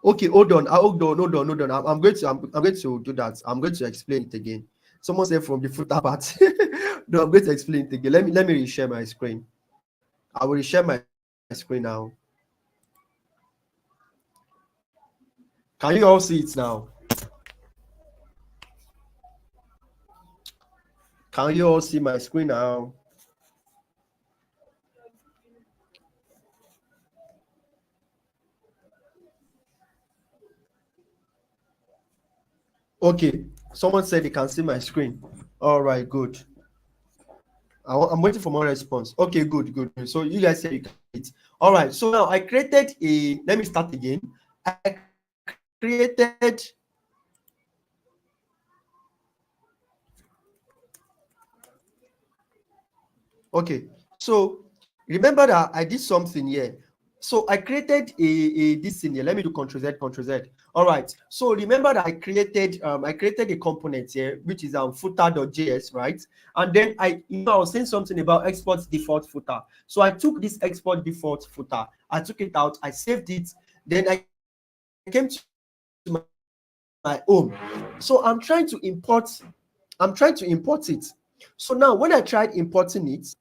Okay, hold on. I'm going to do that. I'm going to explain it again. Someone said from the footer part. No, I'm going to explain it again. Let me reshare my screen. I will reshare my screen now. Can you all see it now? Can you all see my screen now? Okay, someone said they can see my screen. All right, good. I'm waiting for more response. Okay, good. So you guys said you can see it. All right, so now I created let me start again. I created okay, so remember that I did something here. So I created this thing here. Let me do Ctrl Z. All right. So remember that I created a component here, which is footer.js, right? And then I was saying something about export default footer. So I took this export default footer, I took it out, I saved it, then I came to my home. So I'm trying to import it. So now when I tried importing it,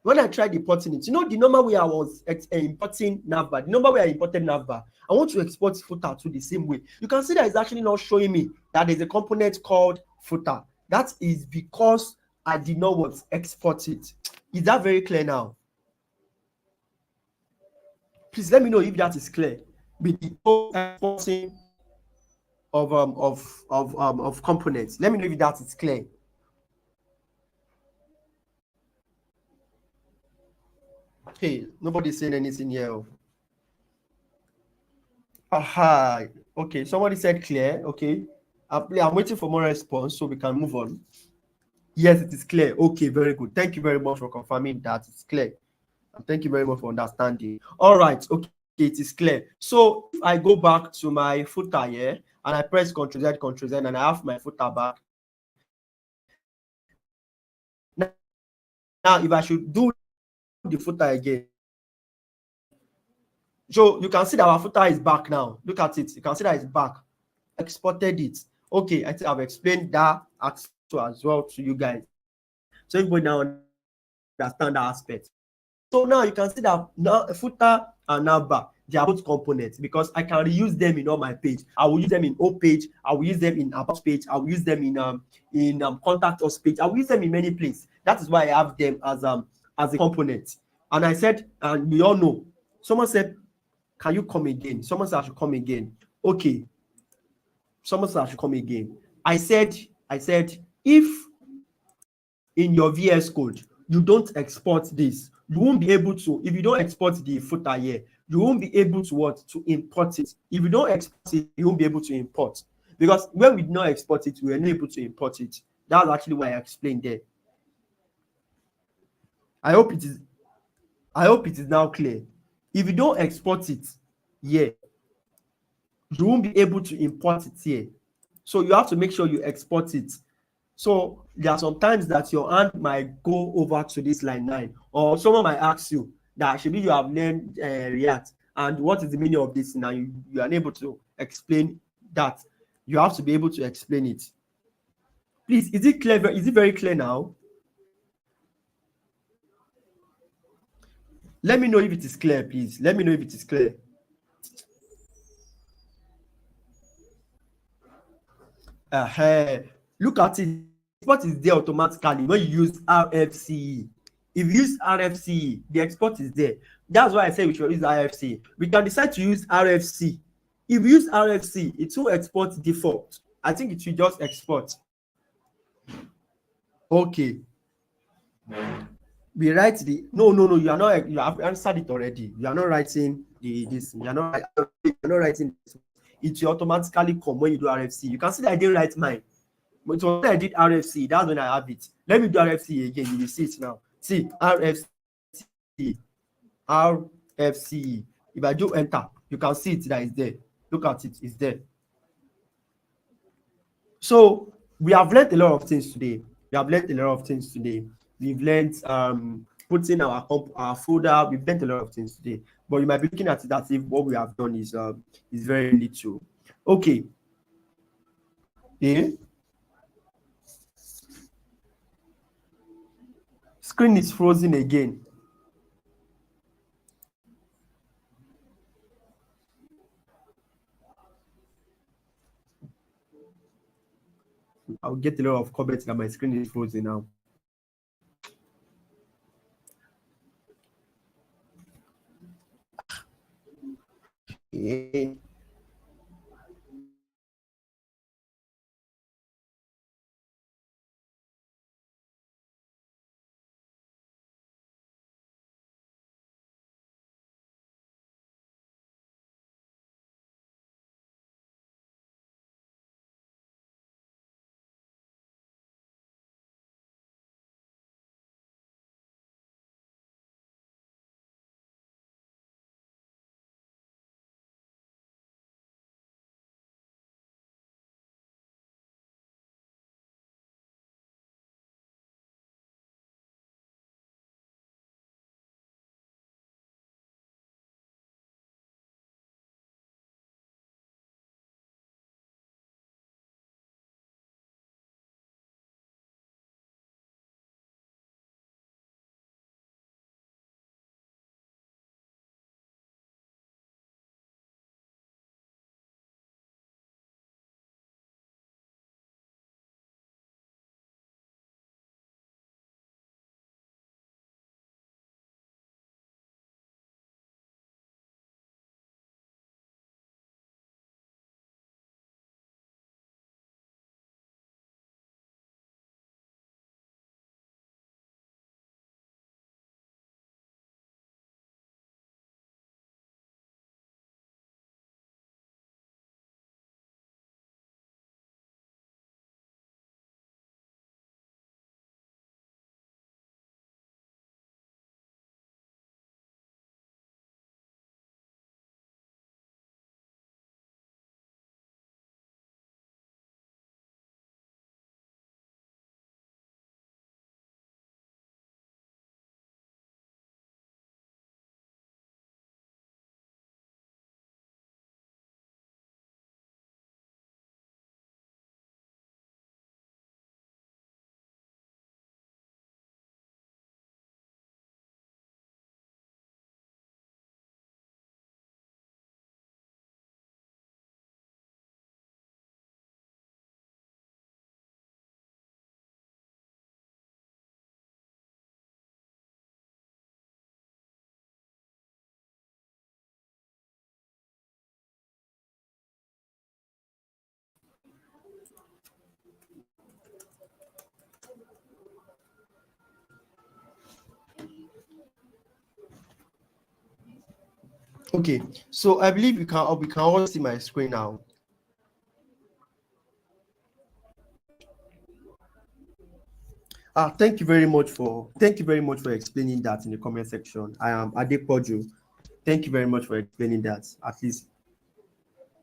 you know, the normal way I was importing navbar, the normal way I imported navbar, I want to export footer to the same way. You can see that it's actually not showing me that there's a component called footer. That is because I did not want to export it. Is that very clear now? Please let me know if that is clear. With the exporting of components. Let me know if that is clear. Hey, nobody's saying anything here. Aha. Okay, somebody said clear. Okay. I'm waiting for more response so we can move on. Yes, it is clear. Okay, very good. Thank you very much for confirming that it's clear. And thank you very much for understanding. All right. Okay. it is clear. So if I go back to my footer here and I press Ctrl Z, and I have my footer back. Now, if I should do the footer again, so you can see that our footer is back now. Look at it. You can see that it's back. Exported it. Okay, I think I've explained that as well to you guys. So everybody now understand that aspect. So now you can see that now footer and now back, they are both components because I can reuse them in all my page. I will use them in home page. I will use them in about page. I will use them in contact us page. I will use them in many places. That is why I have them as a component. And I said, and we all know. Someone said, "Can you come again?" Someone said I should come again. Okay. Someone said I should come again. I said, if in your VS Code you don't export this, you won't be able to. If you don't export the footer here, you won't be able to what? To import it. If you don't export it, you won't be able to import. Because when we did not export it, we were not able to import it. That's actually why I explained there. I hope it is now clear. If you don't export it here, you won't be able to import it here. So you have to make sure you export it. So there are some times that your hand might go over to this line 9, or someone might ask you that should you have learned React, and what is the meaning of this? Now you are unable to explain that. You have to be able to explain it. Please, is it clear? Is it very clear now? Let me know if it is clear, please. Let me know if it is clear. Look at it. Export is there automatically when you use RFCE. If you use RFCE, the export is there. That's why I say we should use RFC. We can decide to use RFC. If you use RFC, it will export default. I think it should just export. Okay. We write the no. You are not. You have answered it already. You are not writing this. You are not writing this. It will automatically come when you do RFC. You can see that I didn't write mine. But when I did RFC, that's when I have it. Let me do RFC again. You will see it now. See RFC. RFC. If I do enter, you can see it that is there. Look at it. It's there. So we have learned a lot of things today. We've learned putting our folder. We've learned a lot of things today. But you might be looking at it as if what we have done is very little. Okay. Yeah. Screen is frozen again. I'll get a lot of comments that my screen is frozen now. Yeah. Okay, so I believe we can all see my screen now. Thank you very much for explaining that in the comment section. I am Adepoju. Thank you very much for explaining that. At least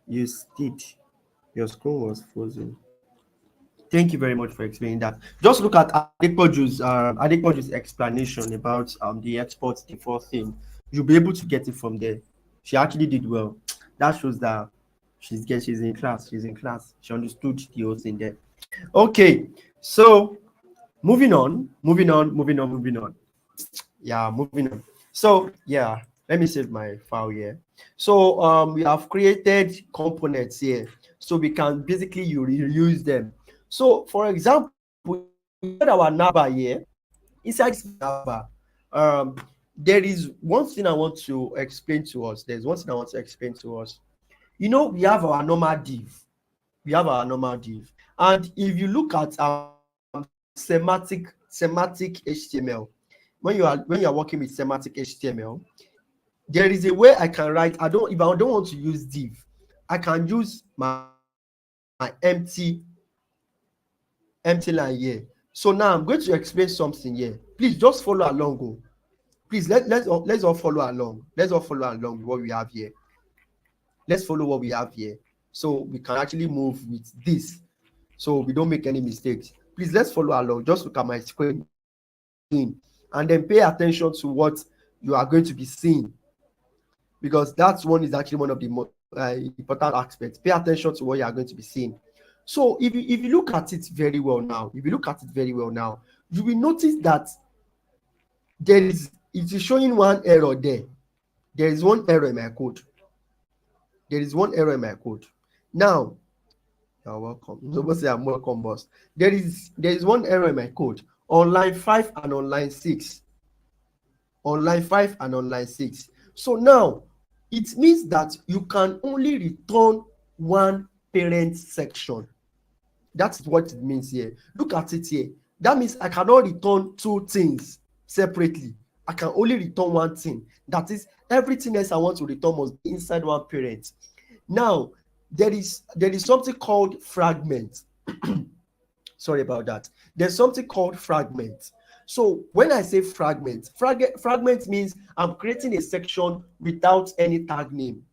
you did. Your screen was frozen. Thank you very much for explaining that. Just look at Adepoju's explanation about the export default thing. You'll be able to get it from there. She actually did well. That shows that she's in class. She's in class. She understood the whole thing there. Okay, so moving on. Yeah, moving on. So yeah, let me save my file here. So we have created components here, so we can basically reuse them. So for example, we had our navbar here. Inside this navbar, there is one thing I want to explain to us. You know, we have our normal div. And if you look at semantic HTML, when you are working with semantic HTML, there is a way I can write. If I don't want to use div, I can use my empty line here. So now I'm going to explain something here. Please just follow along. Go. Please let's all follow along. Let's all follow along with what we have here. Let's follow what we have here, so we can actually move with this, so we don't make any mistakes. Please let's follow along. Just look at my screen and then pay attention to what you are going to be seeing, because that's is actually one of the most important aspects. Pay attention to what you are going to be seeing. So if you look at it very well now, you will notice that it is showing one error there. There is one error in my code. Now, you're welcome. Nobody say I'm welcome, boss. There is one error in my code on line 5 and on line 6. So now it means that you can only return one parent section. That's what it means here. Look at it here. That means I cannot return two things separately. I can only return one thing. That is, everything else I want to return must be inside one parent. Now, there is something called fragment. Sorry about that. There's something called fragment. So when I say fragment means I'm creating a section without any tag name.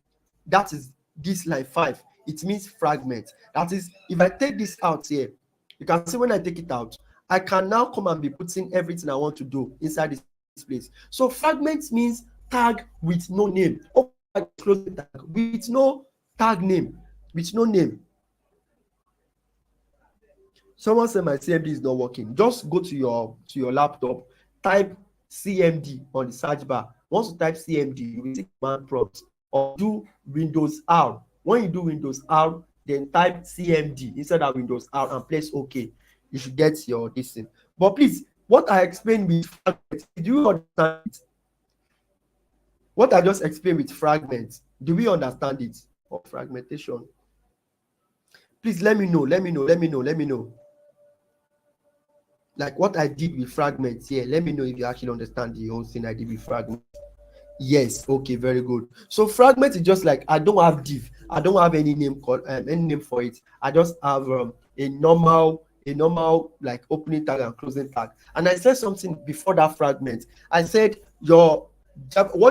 That is this line 5. It means fragment. That is, if I take this out here, you can see when I take it out, I can now come and be putting everything I want to do inside this place. So fragment means tag with no name. Close the tag with no tag name, with no name. Someone said my CMD is not working. Just go to your laptop, type CMD on the search bar. Once you type CMD, you will see command prompt, or do Windows R. When you do Windows R, then type CMD instead of Windows R and press OK. You should get your this thing. But please, what I explained with fragments, do you understand it? What I just explained with fragments, do we understand it? Or fragmentation? Please let me know. Like what I did with fragments here. Let me know if you actually understand the whole thing I did with fragments. Yes, okay, very good. So fragment is just like, I don't have div, I don't have any name for it. I just have a normal like opening tag and closing tag. And I said something before that fragment. I said what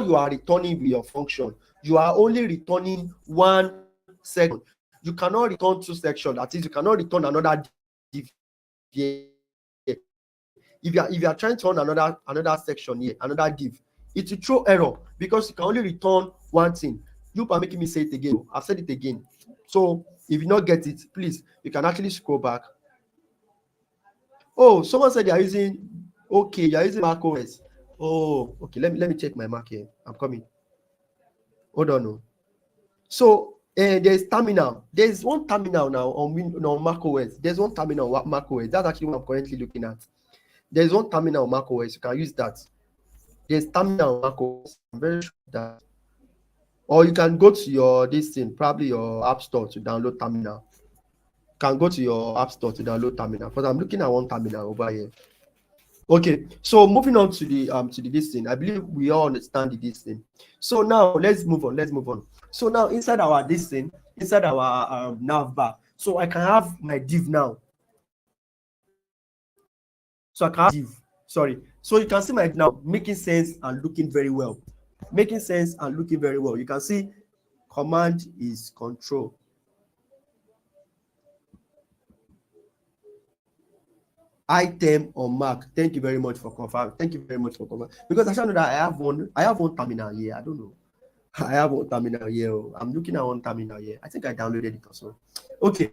you are returning with your function, you are only returning one section. You cannot return two sections. That is, you cannot return another div here. If you are trying to run another section here, another div, it will throw error because you can only return one thing. You are making me say it again. I've said it again. So if you not get it, please, you can actually scroll back. Oh, someone said you are using Mac OS. Oh, okay. Let me check my Mac here. I'm coming. Hold on. No. So there's terminal. There's one terminal now on Mac OS. There's one terminal on Mac OS. That's actually what I'm currently looking at. There's one terminal on Mac OS. You can use that. There's terminal on Mac OS. I'm very sure that. Or you can go to your probably your App Store to download terminal. You can go to your App Store to download terminal. Because I'm looking at one terminal over here. Okay, so moving on to the this thing, I believe we all understand the this thing. So now let's move on. Let's move on. So now inside our this thing, inside our nav bar, so I can have my div now. So I can have div. Sorry. So you can see my now making sense and looking very well. Making sense and looking very well. You can see command is control. Item on mark. Thank you very much for confirming. Thank you very much for confirming. Because I know that I have one terminal here. I don't know. I have one terminal here. Oh. I'm looking at one terminal here. I think I downloaded it also. Okay.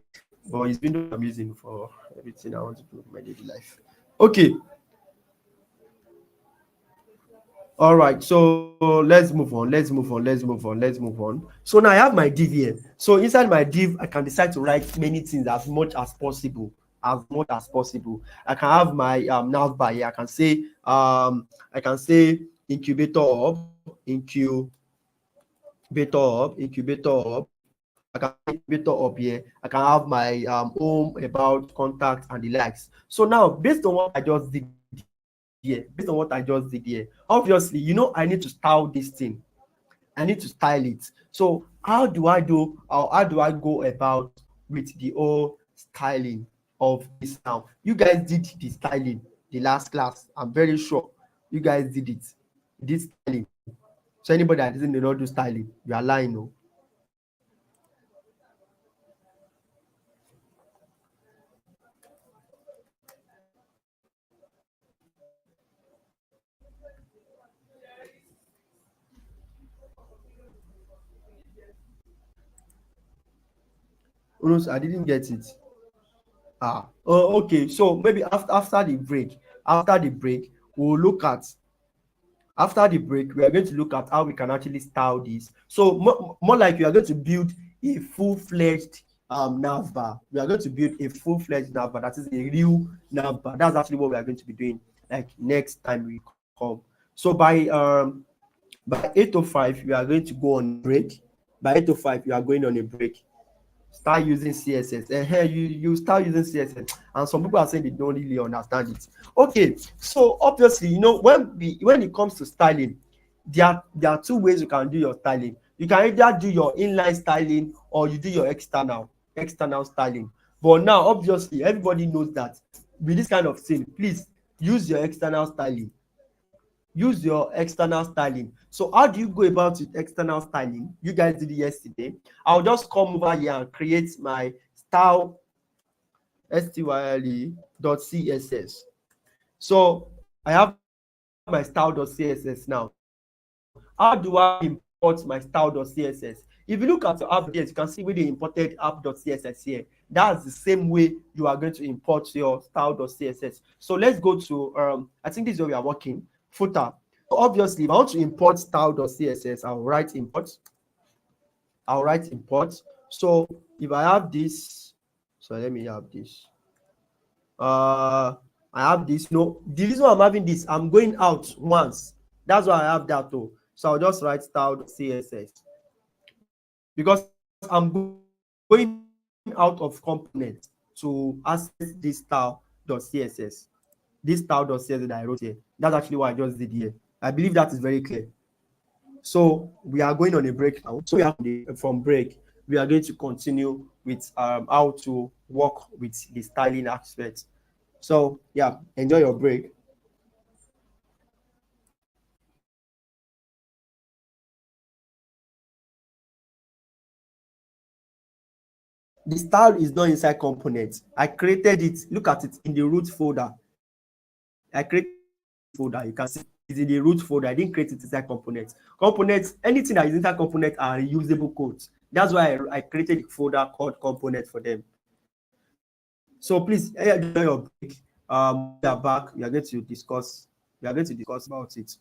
But it's Windows I'm using for everything I want to do in my daily life. Okay. All right. So let's move on. Let's move on. Let's move on. Let's move on. So now I have my div here. So inside my div, I can decide to write many things as much as possible. As much as possible. I can have my navbar here. I can say incubator hub, incubator hub. I can have incubator up here. I can have my home, about, contact, and the likes. So now, based on what I just did here, obviously, I need to style this thing. I need to style it. So how do I go about with the whole styling of this now? You guys did the styling the last class. I'm very sure you guys did it. This styling. So anybody that doesn't know do styling, you are lying. No. Unos, I didn't get it. Oh, okay. So maybe after the break, we'll look at after the break, we are going to look at how we can actually style this. So more like we are going to build a full-fledged nav bar. We are going to build a full-fledged nav bar. That is a real nav bar. That's actually what we are going to be doing like next time we come. So by 8:05, we are going to go on break. By 8:05, we are going on a break. Start using CSS. You start using CSS, and some people are saying they don't really understand it. Okay, so obviously, when it comes to styling, there are two ways you can do your styling. You can either do your inline styling or you do your external styling. But now, obviously, everybody knows that with this kind of thing, please use your external styling. Use your external styling. So how do you go about with external styling? You guys did it yesterday. I'll just come over here and create my style style.css. So I have my style.css now. How do I import my style.css? If you look at your app here, you can see where they imported app.css here. That's the same way you are going to import your style.css. So let's go to I think this is where we are working footer. So obviously, if I want to import style.css, I'll write import. So if I have this, so let me have this. uh I have this. No, the reason why I'm having this, I'm going out once. That's why I have that too. So I'll just write style.css because I'm going out of component to access this style.css. This style.css that I wrote here. That's actually what I just did here. I believe that is very clear. So we are going on a break now. So we are from break. We are going to continue with how to work with the styling aspect. So yeah, enjoy your break. The style is not inside components. I created it. Look at it in the root folder. I created folder. You can see it's in the root folder. I didn't create it inside components. Components, anything that is inside components are reusable codes. That's why I created a folder called components for them. So please enjoy your break. We are back. We are going to discuss. We are going to discuss about it.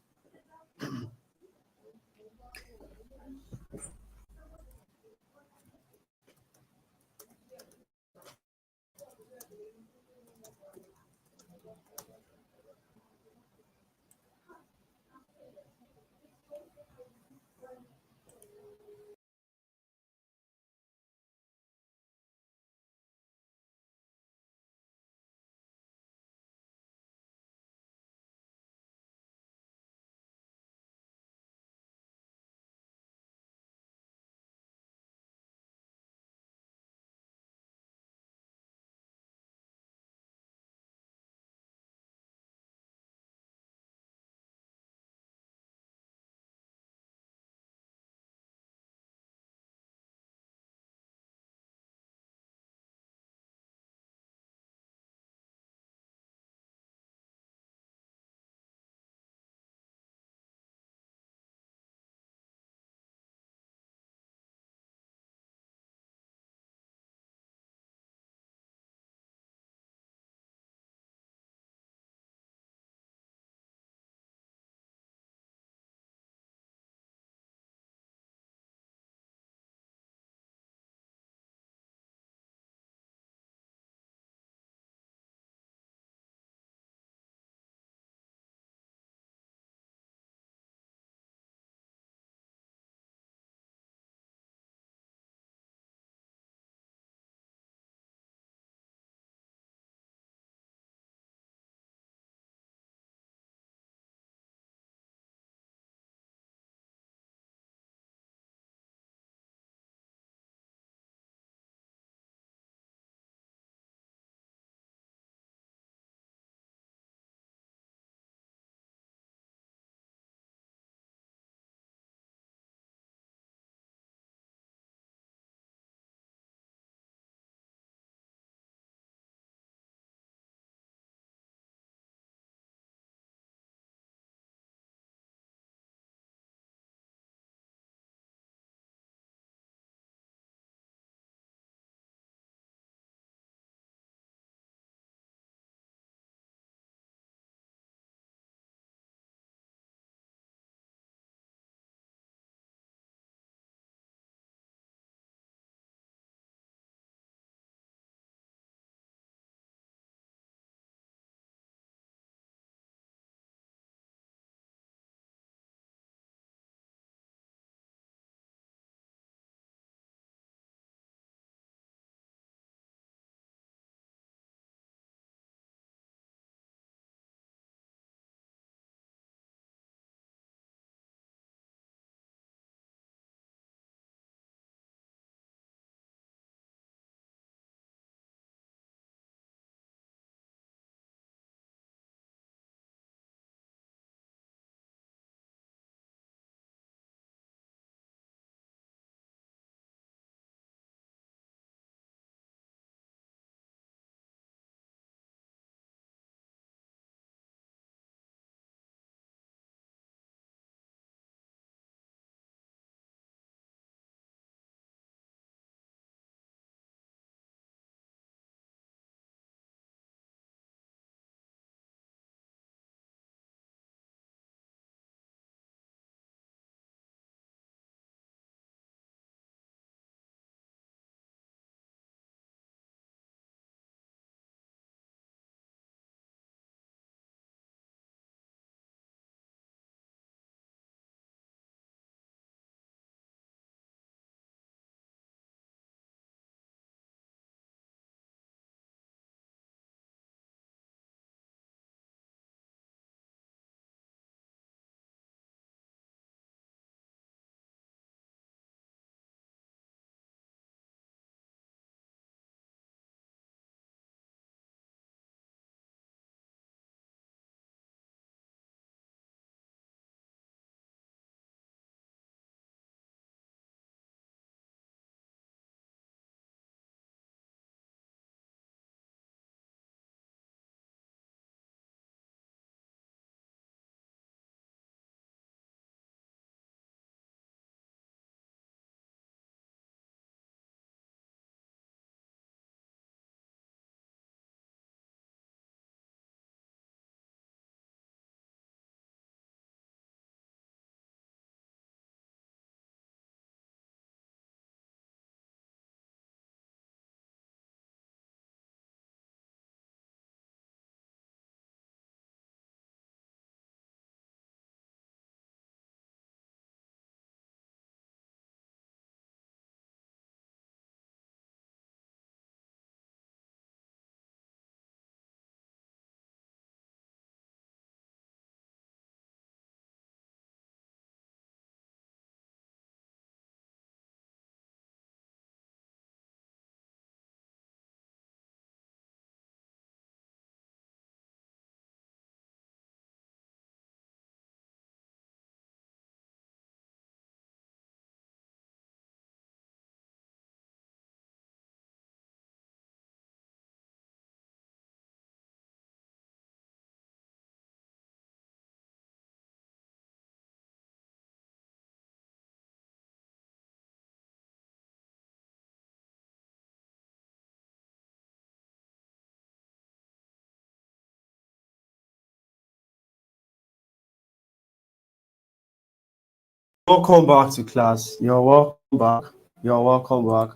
welcome back to class. You're welcome back. You're welcome back.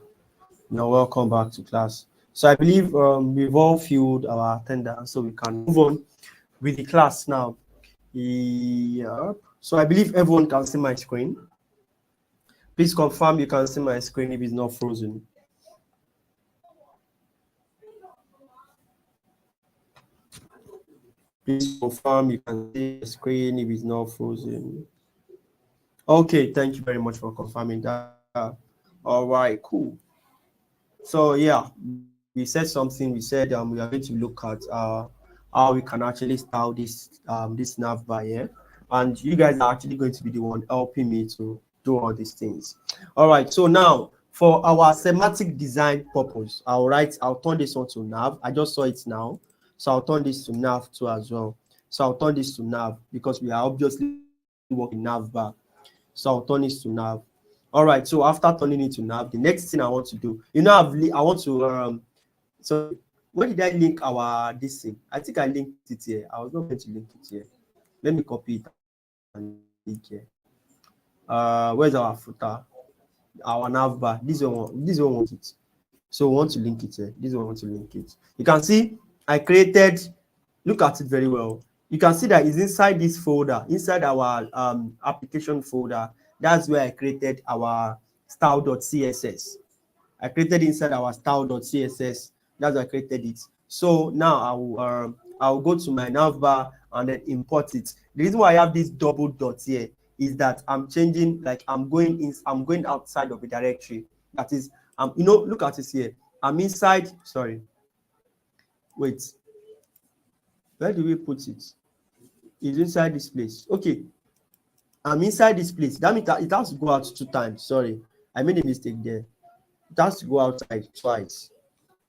You're welcome back to class. So I believe we've all filled our attendance, so we can move on with the class now. Yeah. So I believe everyone can see my screen. Please confirm you can see my screen if it's not frozen. Please confirm you can see the screen if it's not frozen. Okay, thank you very much for confirming that. All right, cool. So yeah, we said something. We said we are going to look at how we can actually style this nav bar here, and you guys are actually going to be the one helping me to do all these things. All right. So now for our semantic design purpose, I'll turn this on to nav. I just saw it now, so I'll turn this to nav too as well. So I'll turn this to nav because we are obviously working nav bar. So I'll turn this to nav. All right, so after turning it to nav, the next thing I want to do, I want to so where did I link our this thing? I think I linked it here. I was not going to link it here. Let me copy it and link here. Where's our footer? Our nav bar. This one wants it. So we want to link it here. This one wants to link it. You can see I created, look at it very well. You can see that it's inside this folder, inside our application folder. That's where I created our style.css. I created inside our style.css. That's where I created it. So now I'll go to my navbar and then import it. The reason why I have this double dot here is that I'm changing, like I'm going outside of the directory. That is, look at this here. I'm inside, sorry. Wait. Where do we put it? It's inside this place. Okay. I'm inside this place. That means it has to go out 2 times. Sorry. I made a mistake there. It has to go outside twice.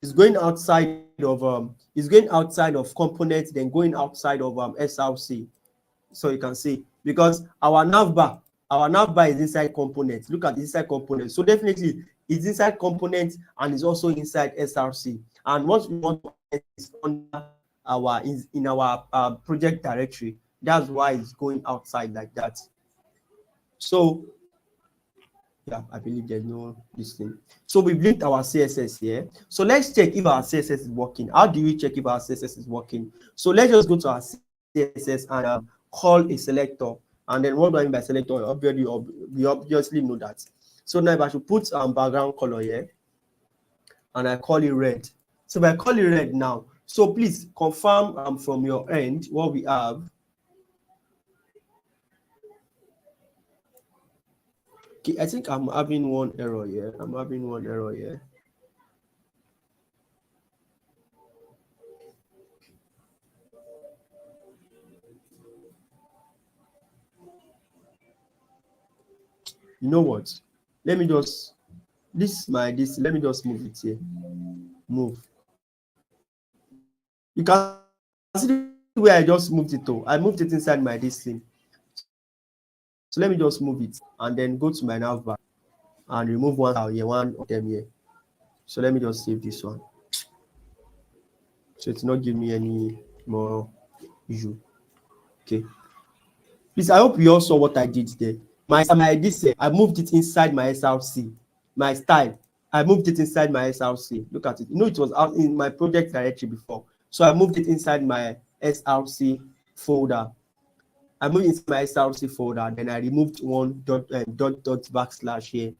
It's going outside of components, then going outside of SRC. So you can see, because our navbar is inside components. Look at the inside components. So definitely it's inside components and it's also inside SRC. And what we want is under in our project directory. That's why it's going outside like that. So yeah, I believe there's no this thing. So we've linked our CSS here. So let's check if our CSS is working. How do we check if our CSS is working? So let's just go to our CSS and call a selector. And then what do I mean by selector? We obviously know that. So now if I should put background color here, and I call it red. So if I call it red now, so please confirm from your end what we have. Okay, I think I'm having one error here. You know what? Let me just let me just move it here. Move. You can see the way I just moved it to. I moved it inside my this thing. So let me just move it and then go to my navbar and remove one of them here. So let me just save this one. So it's not giving me any more issue. Okay. Please, I hope you all saw what I did there. I moved it inside my SRC. My style, I moved it inside my SRC. Look at it. It was out in my project directory before. So I moved it inside my SRC folder. I moved into my SRC folder, then I removed one dot backslash here.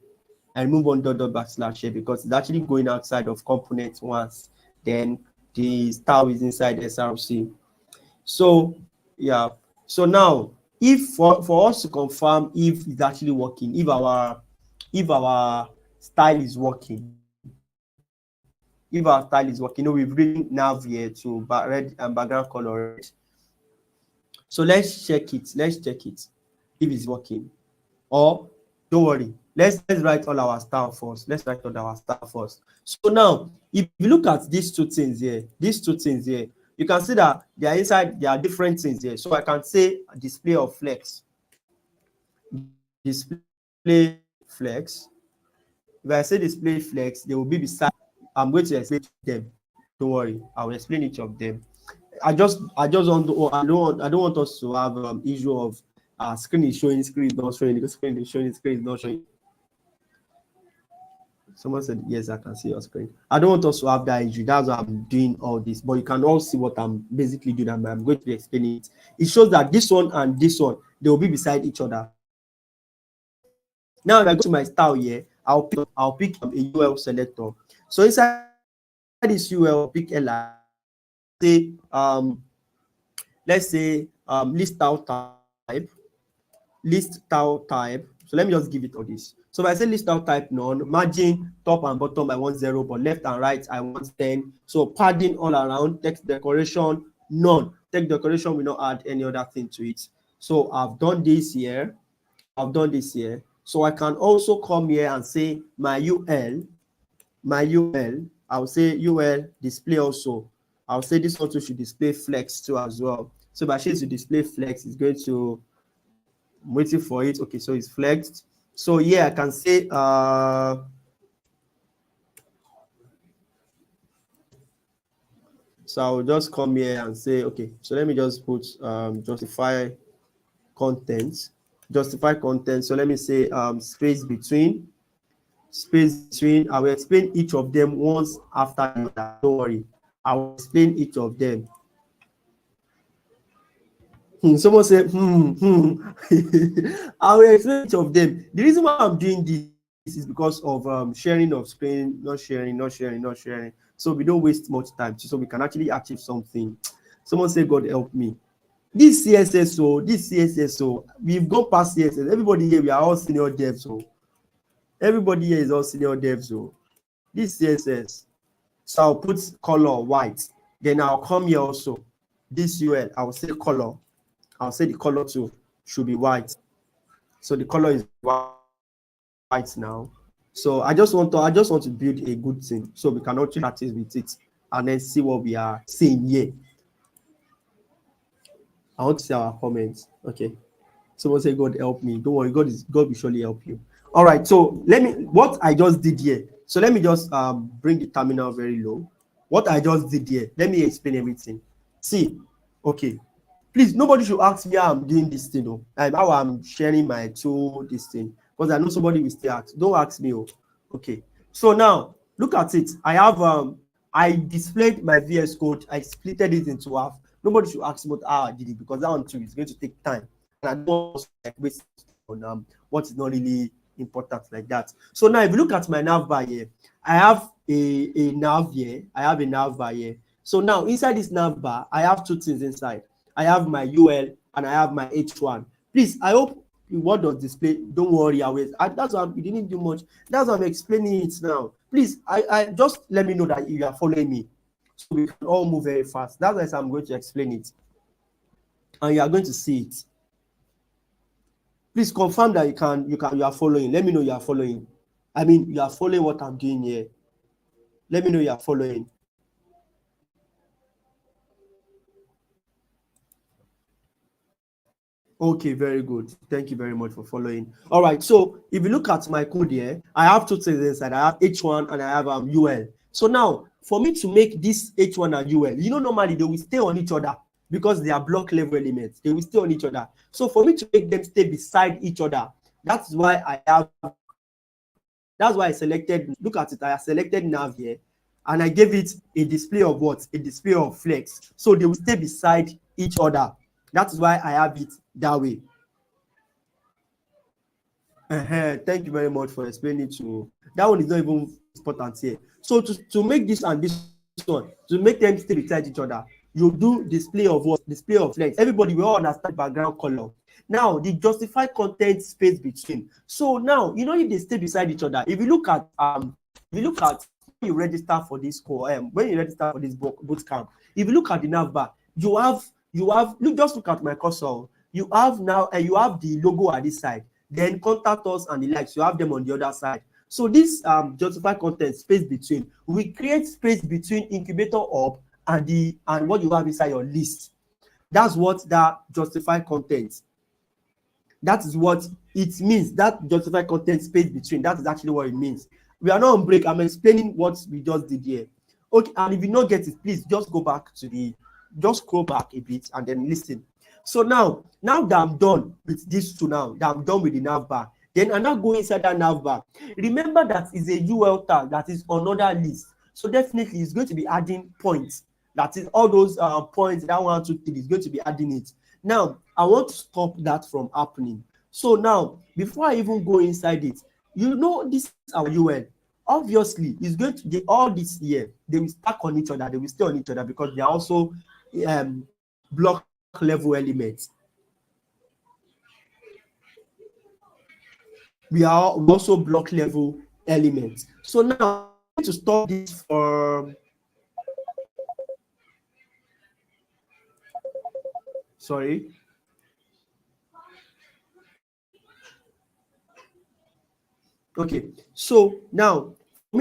I remove one dot backslash here because it's actually going outside of components once. Then the style is inside SRC. So yeah. So now, if for us to confirm if it's actually working, if our style is working, we've written nav here to red and background color red. So let's check it. If it's working. Or don't worry. Let's write all our style first. So now, if you look at these two things here, you can see that they are inside. There are different things here. So I can say display of flex. Display flex. If I say display flex, they will be beside. I'm going to explain them. Don't worry, I will explain each of them. I don't want us to have issue of screen is showing, screen is not showing, screen is showing, screen is not showing. Someone said, yes, I can see your screen. I don't want us to have that issue. That's why I'm doing all this. But you can all see what I'm basically doing. I'm going to be explaining it. It shows that this one and this one, they will be beside each other. Now, if I go to my style here, I'll pick a UL selector. So inside this UL, pick LI. Say, let's say list style type. List style type. So let me just give it all this. So if I say list style type none, margin top and bottom I want 0, but left and right I want 10. So padding all around, text decoration none. Text decoration will not add any other thing to it. So I've done this here. So I can also come here and say my UL. I'll say UL display also. I'll say this also should display flex too as well. So if I change to display flex, it's going to, I'm waiting for it. Okay, so it's flexed. So yeah, I can say so I'll just come here and say, okay, so let me just put justify content. So let me say space between. I will explain each of them once after another. Don't worry, I will explain each of them. Someone said, I will explain each of them. The reason why I'm doing this is because of sharing of screen, not sharing. So we don't waste much time, so we can actually achieve something. Someone said, God help me. This CSS, we've gone past CSS. Everybody here, we are all senior devs. So everybody here is all senior devs. So this CSS, so I'll put color white. Then I'll come here also. This UL, I'll say color. I'll say the color too should be white. So the color is white now. So I just want to build a good thing so we can actually practice with it and then see what we are seeing here. I want to see our comments. Okay. Someone say, God help me. Don't worry, God will surely help you. All right. So what I just did here. So let me just bring the terminal very low. What I just did here. Let me explain everything. See, okay. Please, nobody should ask me how I'm doing this thing, how I'm sharing my tool, this thing, because I know somebody will still ask. Don't ask me, okay. So now look at it. I have I displayed my VS Code. I splitted it into half. Nobody should ask me how I did it because that one too is going to take time, and I don't want to waste on what is not really important like that. So now, if you look at my nav bar here, I have a nav here. I have a nav bar here. So now inside this nav bar, I have two things inside. I have my UL and I have my H1. Please, I hope what does display. Don't worry, that's why we didn't do much. That's why I'm explaining it now. Please, I just let me know that you are following me, so we can all move very fast. That's why I'm going to explain it, and you are going to see it. Please confirm that you are following. Let me know you are following. I mean, you are following what I'm doing here. Let me know you are following. Okay, very good. Thank you very much for following. All right, so if you look at my code here, I have two things inside. I have H1 and I have UL. So now, for me to make this H1 and UL, normally they will stay on each other because they are block level elements. They will stay on each other. So for me to make them stay beside each other, that's why I selected, look at it, I selected nav here, and I gave it a display of what? A display of flex. So they will stay beside each other. That is why I have it that way. Thank you very much for explaining to that one. Is not even important here. So to make this and this one, to make them stay beside each other, you do display of what? Display of flex. Everybody will understand background color. Now the justify content space between. So now if they stay beside each other, if you look at when you register for this when you register for this bootcamp, if you look at the nav bar, you have just look at my cursor. You have the logo at this side, then contact us and the likes, you have them on the other side. So this justify content space between, we create space between incubator up and what you have inside your list. That's what that justify content, that is what it means. That justify content space between, that is actually what it means. We are not on break. I'm explaining what we just did here. Okay, and if you don't get it, please just go back just scroll back a bit and then listen. So now that I'm done with these two, now that I'm done with the nav bar, then I now go inside that nav bar. Remember that is a UL tag that is on another list. So definitely it's going to be adding points. That is all those points, that 1, 2, 3 is going to be adding it. Now I want to stop that from happening. So now before I even go inside it, this is our UL. Obviously it's going to all this year they will stack on each other, they will stay on each other because they are also block level elements. We also block level elements. So now I'm going to stop this for sorry. Okay, so now for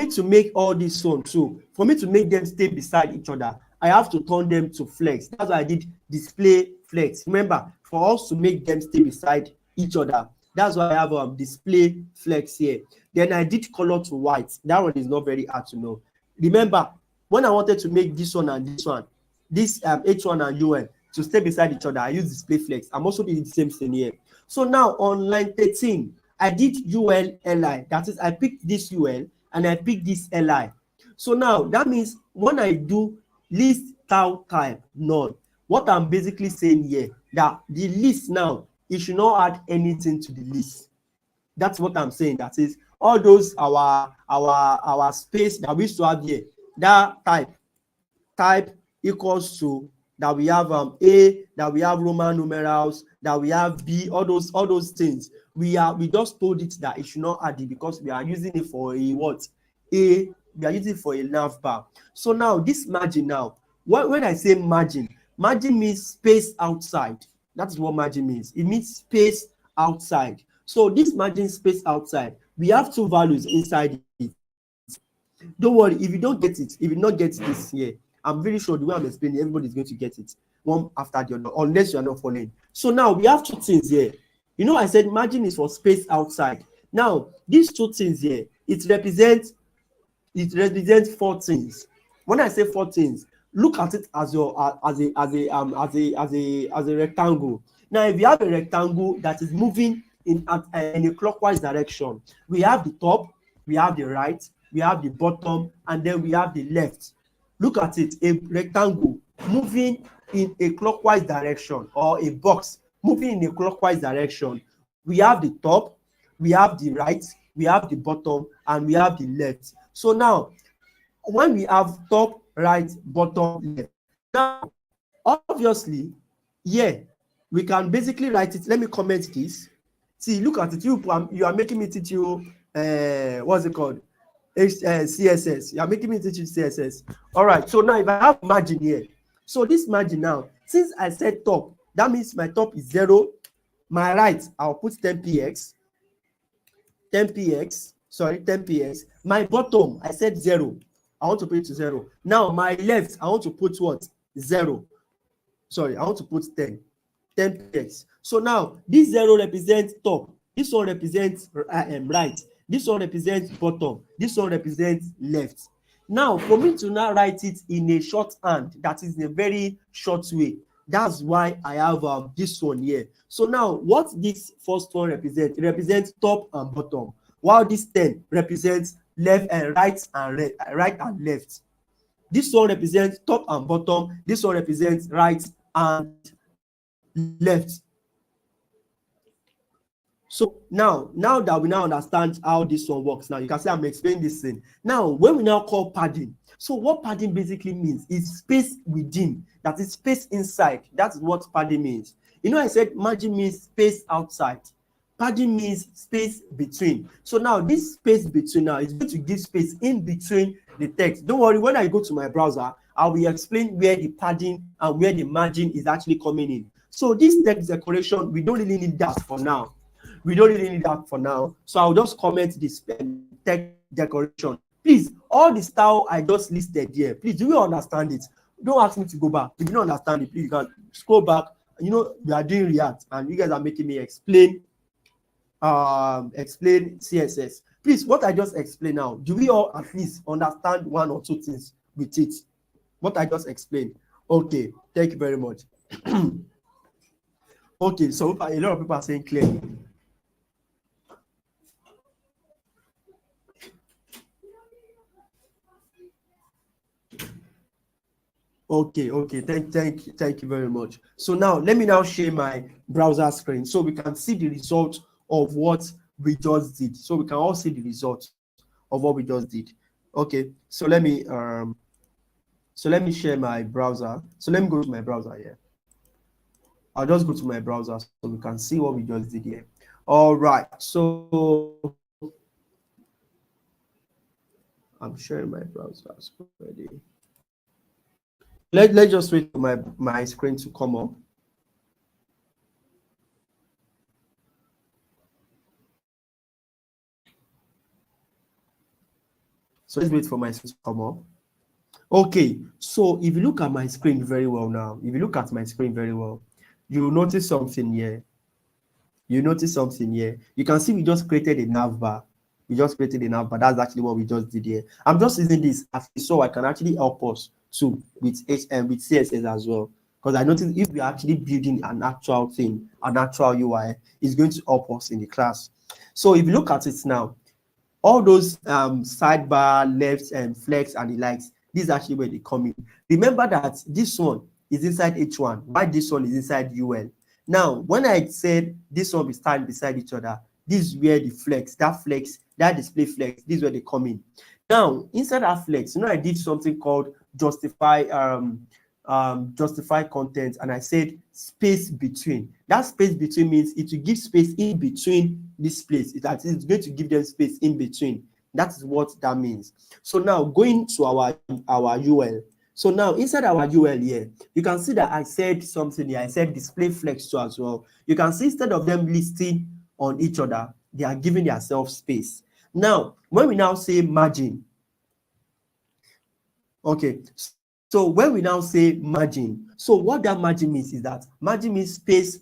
me to make all this one, so for me to make them stay beside each other, I have to turn them to flex. That's why I did display flex. Remember, for us to make them stay beside each other, that's why I have display flex here. Then I did color to white. That one is not very hard to know. Remember, when I wanted to make this one and this one, this H1 and UN to stay beside each other, I use display flex. I'm also doing the same thing here. So now on line 13, I did UL LI. That is, I picked this UL and I picked this LI. So now that means when I do list tau type none, what I'm basically saying here, that the list now, it should not add anything to the list. That's what I'm saying. That is, all those our space that we used to have here, that type equals to that we have A, that we have Roman numerals, that we have B, all those things. We just told it that it should not add it because we are using it for a what? We are using it for a nav bar. So now this margin now, when I say margin means space outside. That's what margin means. It means space outside. So this margin space outside, we have two values inside it. Don't worry, if you don't get it, if you not get this here, I'm very sure the way I'm explaining, everybody's going to get it one after the other, unless you are not following. So now we have two things here. I said margin is for space outside. Now these two things here, it represents 4 things. When I say 4 things, look at it as a rectangle. Now if you have a rectangle that is moving in a clockwise direction, we have the top, we have the right, we have the bottom, and then we have the left. Look at it, a rectangle moving in a clockwise direction, or a box moving in a clockwise direction. We have the top, we have the right, we have the bottom, and we have the left. So now when we have top, right, bottom, left, now obviously here we can basically write it. Let me comment this. See, look at it. You are making me teach you what's it called? CSS. You are making me teach you CSS. All right. So now if I have margin here, so this margin now, since I said top, that means my top is 0. My right, I'll put 10px. 10px. My bottom, I said 0. I want to put it to 0. Now my left, I want to put what? 0. Sorry, I want to put 10px. So now this 0 represents top. This one represents right. This one represents bottom. This one represents left. Now for me to now write it in a shorthand, that is in a very short way, that's why I have this one here. So now what this first one represents, it represents top and bottom, while this 10 represents left and right and left. This one represents top and bottom. This one represents right and left. So now that we now understand how this one works, now you can see I'm explaining this thing. Now when we now call padding, so what padding basically means is space within, that is space inside. That's what padding means. I said margin means space outside. Padding means space between. So now this space between now is going to give space in between the text. Don't worry, when I go to my browser, I will explain where the padding and where the margin is actually coming in. So this text decoration, we don't really need that for now. So I'll just comment this text decoration. Please, all the style I just listed here, please, do you understand it? Don't ask me to go back. If you don't understand it, please, you can scroll back. We are doing React, and you guys are making me explain CSS. Please, what I just explained now, do we all at least understand 1 or 2 things with it? What I just explained. Okay, thank you very much. Okay, so a lot of people are saying clearly. Okay, thank you very much. So now let me now share my browser screen so we can see the result of what we just did. So we can all see the result of what we just did. Okay, so let me share my browser. So let me go to my browser here. I'll just go to my browser so we can see what we just did here. All right, so I'm sharing my browser already. Let's just wait for my screen to come up. So let's wait for my screen to come up. Okay, so if you look at my screen very well now, if you look at my screen very well, you'll notice something here. You notice something here. You can see we just created a nav bar. We just created a nav bar. That's actually what we just did here. I'm just using this so I can actually help us too with with CSS as well. Because I noticed if we're actually building an actual thing, an actual UI, it's going to help us in the class. So if you look at it now, all those sidebar, left, and flex, and the likes, this is actually where they come in. Remember that this one is inside H1, while this one is inside UL. Now, when I said this one will stand beside each other, this is where the flex, that display flex, this is where they come in. Now, inside that flex, I did something called justify content, and I said space between. That space between means it will give space in between this place. It's going to give them space in between. That is what that means. So now going to our UL. So now inside our UL here, you can see that I said something here. I said display flex too as well. You can see instead of them listing on each other, they are giving themselves space. Now, when we now say margin, okay, so when we now say margin, so what that margin means is that margin means space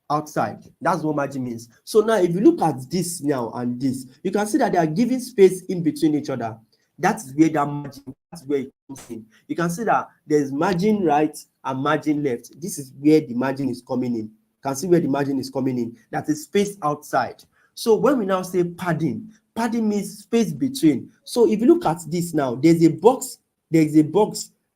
outside. That's what margin means. So now if you look at this now and this, you can see that they are giving space in between each other. That's where that margin, that's where it comes in. You can see that there's margin right and margin left. This is where the margin is coming in. You can see where the margin is coming in. That is space outside. So when we now say padding, padding means space between. So if you look at this now, there's a box.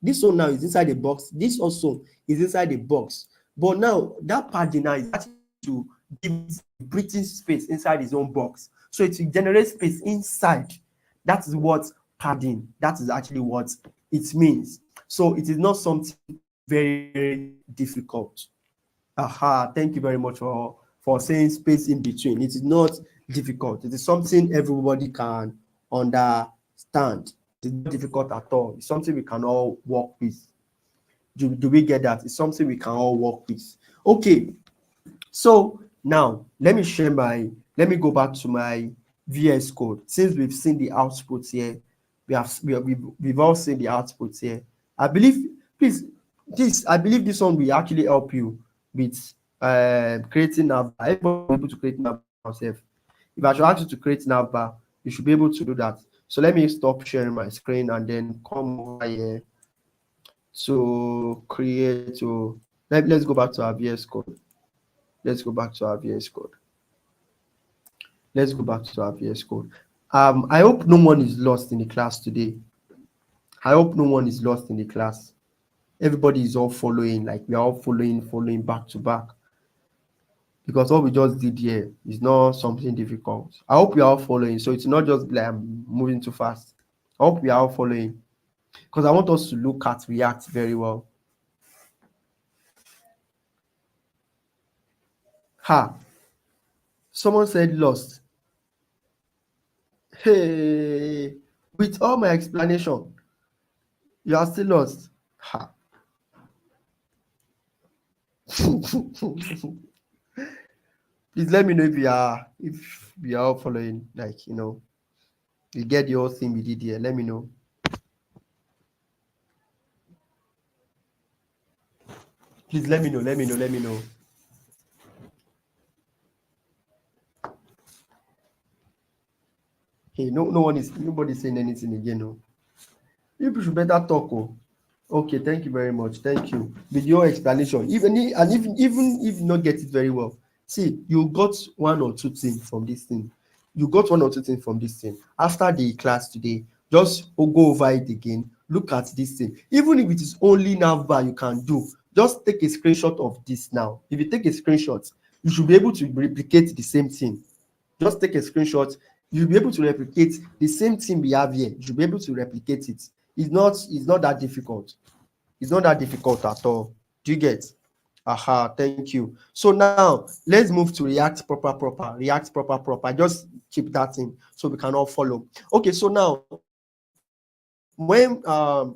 This one now is inside the box. This also is inside the box. But now that padding now is actually to give breathing space inside his own box. So it will generate space inside. That is what padding, that is actually what it means. So it is not something very, very difficult. Thank you very much for saying space in between. It is not difficult. It is something everybody can understand. It is not difficult at all. It's something we can all work with. Do we get that? It's something we can all work with. Okay, so now let me go back to my VS Code. Since we've seen the output here, we've all seen the output here. I believe this one will actually help you with creating navbar. Everybody will be able to create navbar yourself. If I should ask you to create navbar, you should be able to do that. So let me stop sharing my screen and then come over here to create. Let's go back to our VS Code. Let's go back to our VS Code. I hope no one is lost in the class today. I hope no one is lost in the class. Everybody is all following, like we are all following back to back. Because what we just did here is not something difficult. I hope we are all following. So it's not just like I'm moving too fast. I hope we are all following. Because I want us to look at React very well. Someone said lost. Hey, with all my explanation, you are still lost. Please let me know if we are all following, like you get the whole thing we did here. Let me know. Please let me know. Hey, nobody saying anything again. No. People should better talk. Okay, thank you very much. Thank you. With your explanation, even if you not get it very well, see, you got one or two things from this thing. You got one or two things from this thing. After the class today, just go over it again. Look at this thing. Even if it is only navbar you can do, just take a screenshot of this now. If you take a screenshot, you should be able to replicate the same thing. Just take a screenshot. You'll be able to replicate the same thing we have here. You should be able to replicate it. It's not that difficult. It's not that difficult at all. Do you get? Aha, thank you. So now let's move to React proper. React proper. Just keep that in so we can all follow. Okay, so now when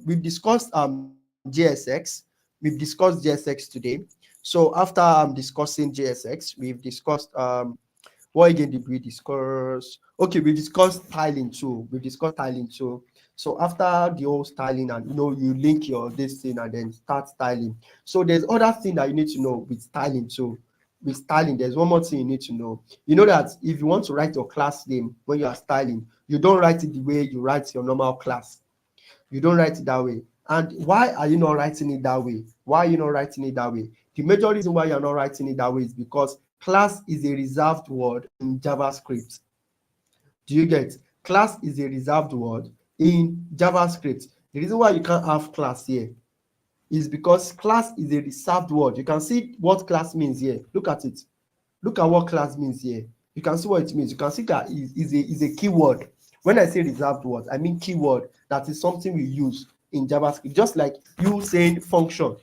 we've discussed JSX, we've discussed JSX today. So after discussing JSX, we've discussed what again did we discuss? Okay, we discussed styling too. We discussed styling too. So after the whole styling, and you link your this thing and then start styling. So there's other thing that you need to know with styling too. With styling, there's one more thing you need to know. You know that if you want to write your class name when you are styling, you don't write it the way you write your normal class. You don't write it that way. And why are you not writing it that way? Why are you not writing it that way? The major reason why you're not writing it that way is because class is a reserved word in JavaScript. Do you get? Class is a reserved word in JavaScript. The reason why you can't have class here is because class is a reserved word. You can see what class means here. Look at it. Look at what class means here. You can see what it means. You can see that is a keyword. When I say reserved word, I mean keyword. That is something we use in JavaScript. Just like you saying function.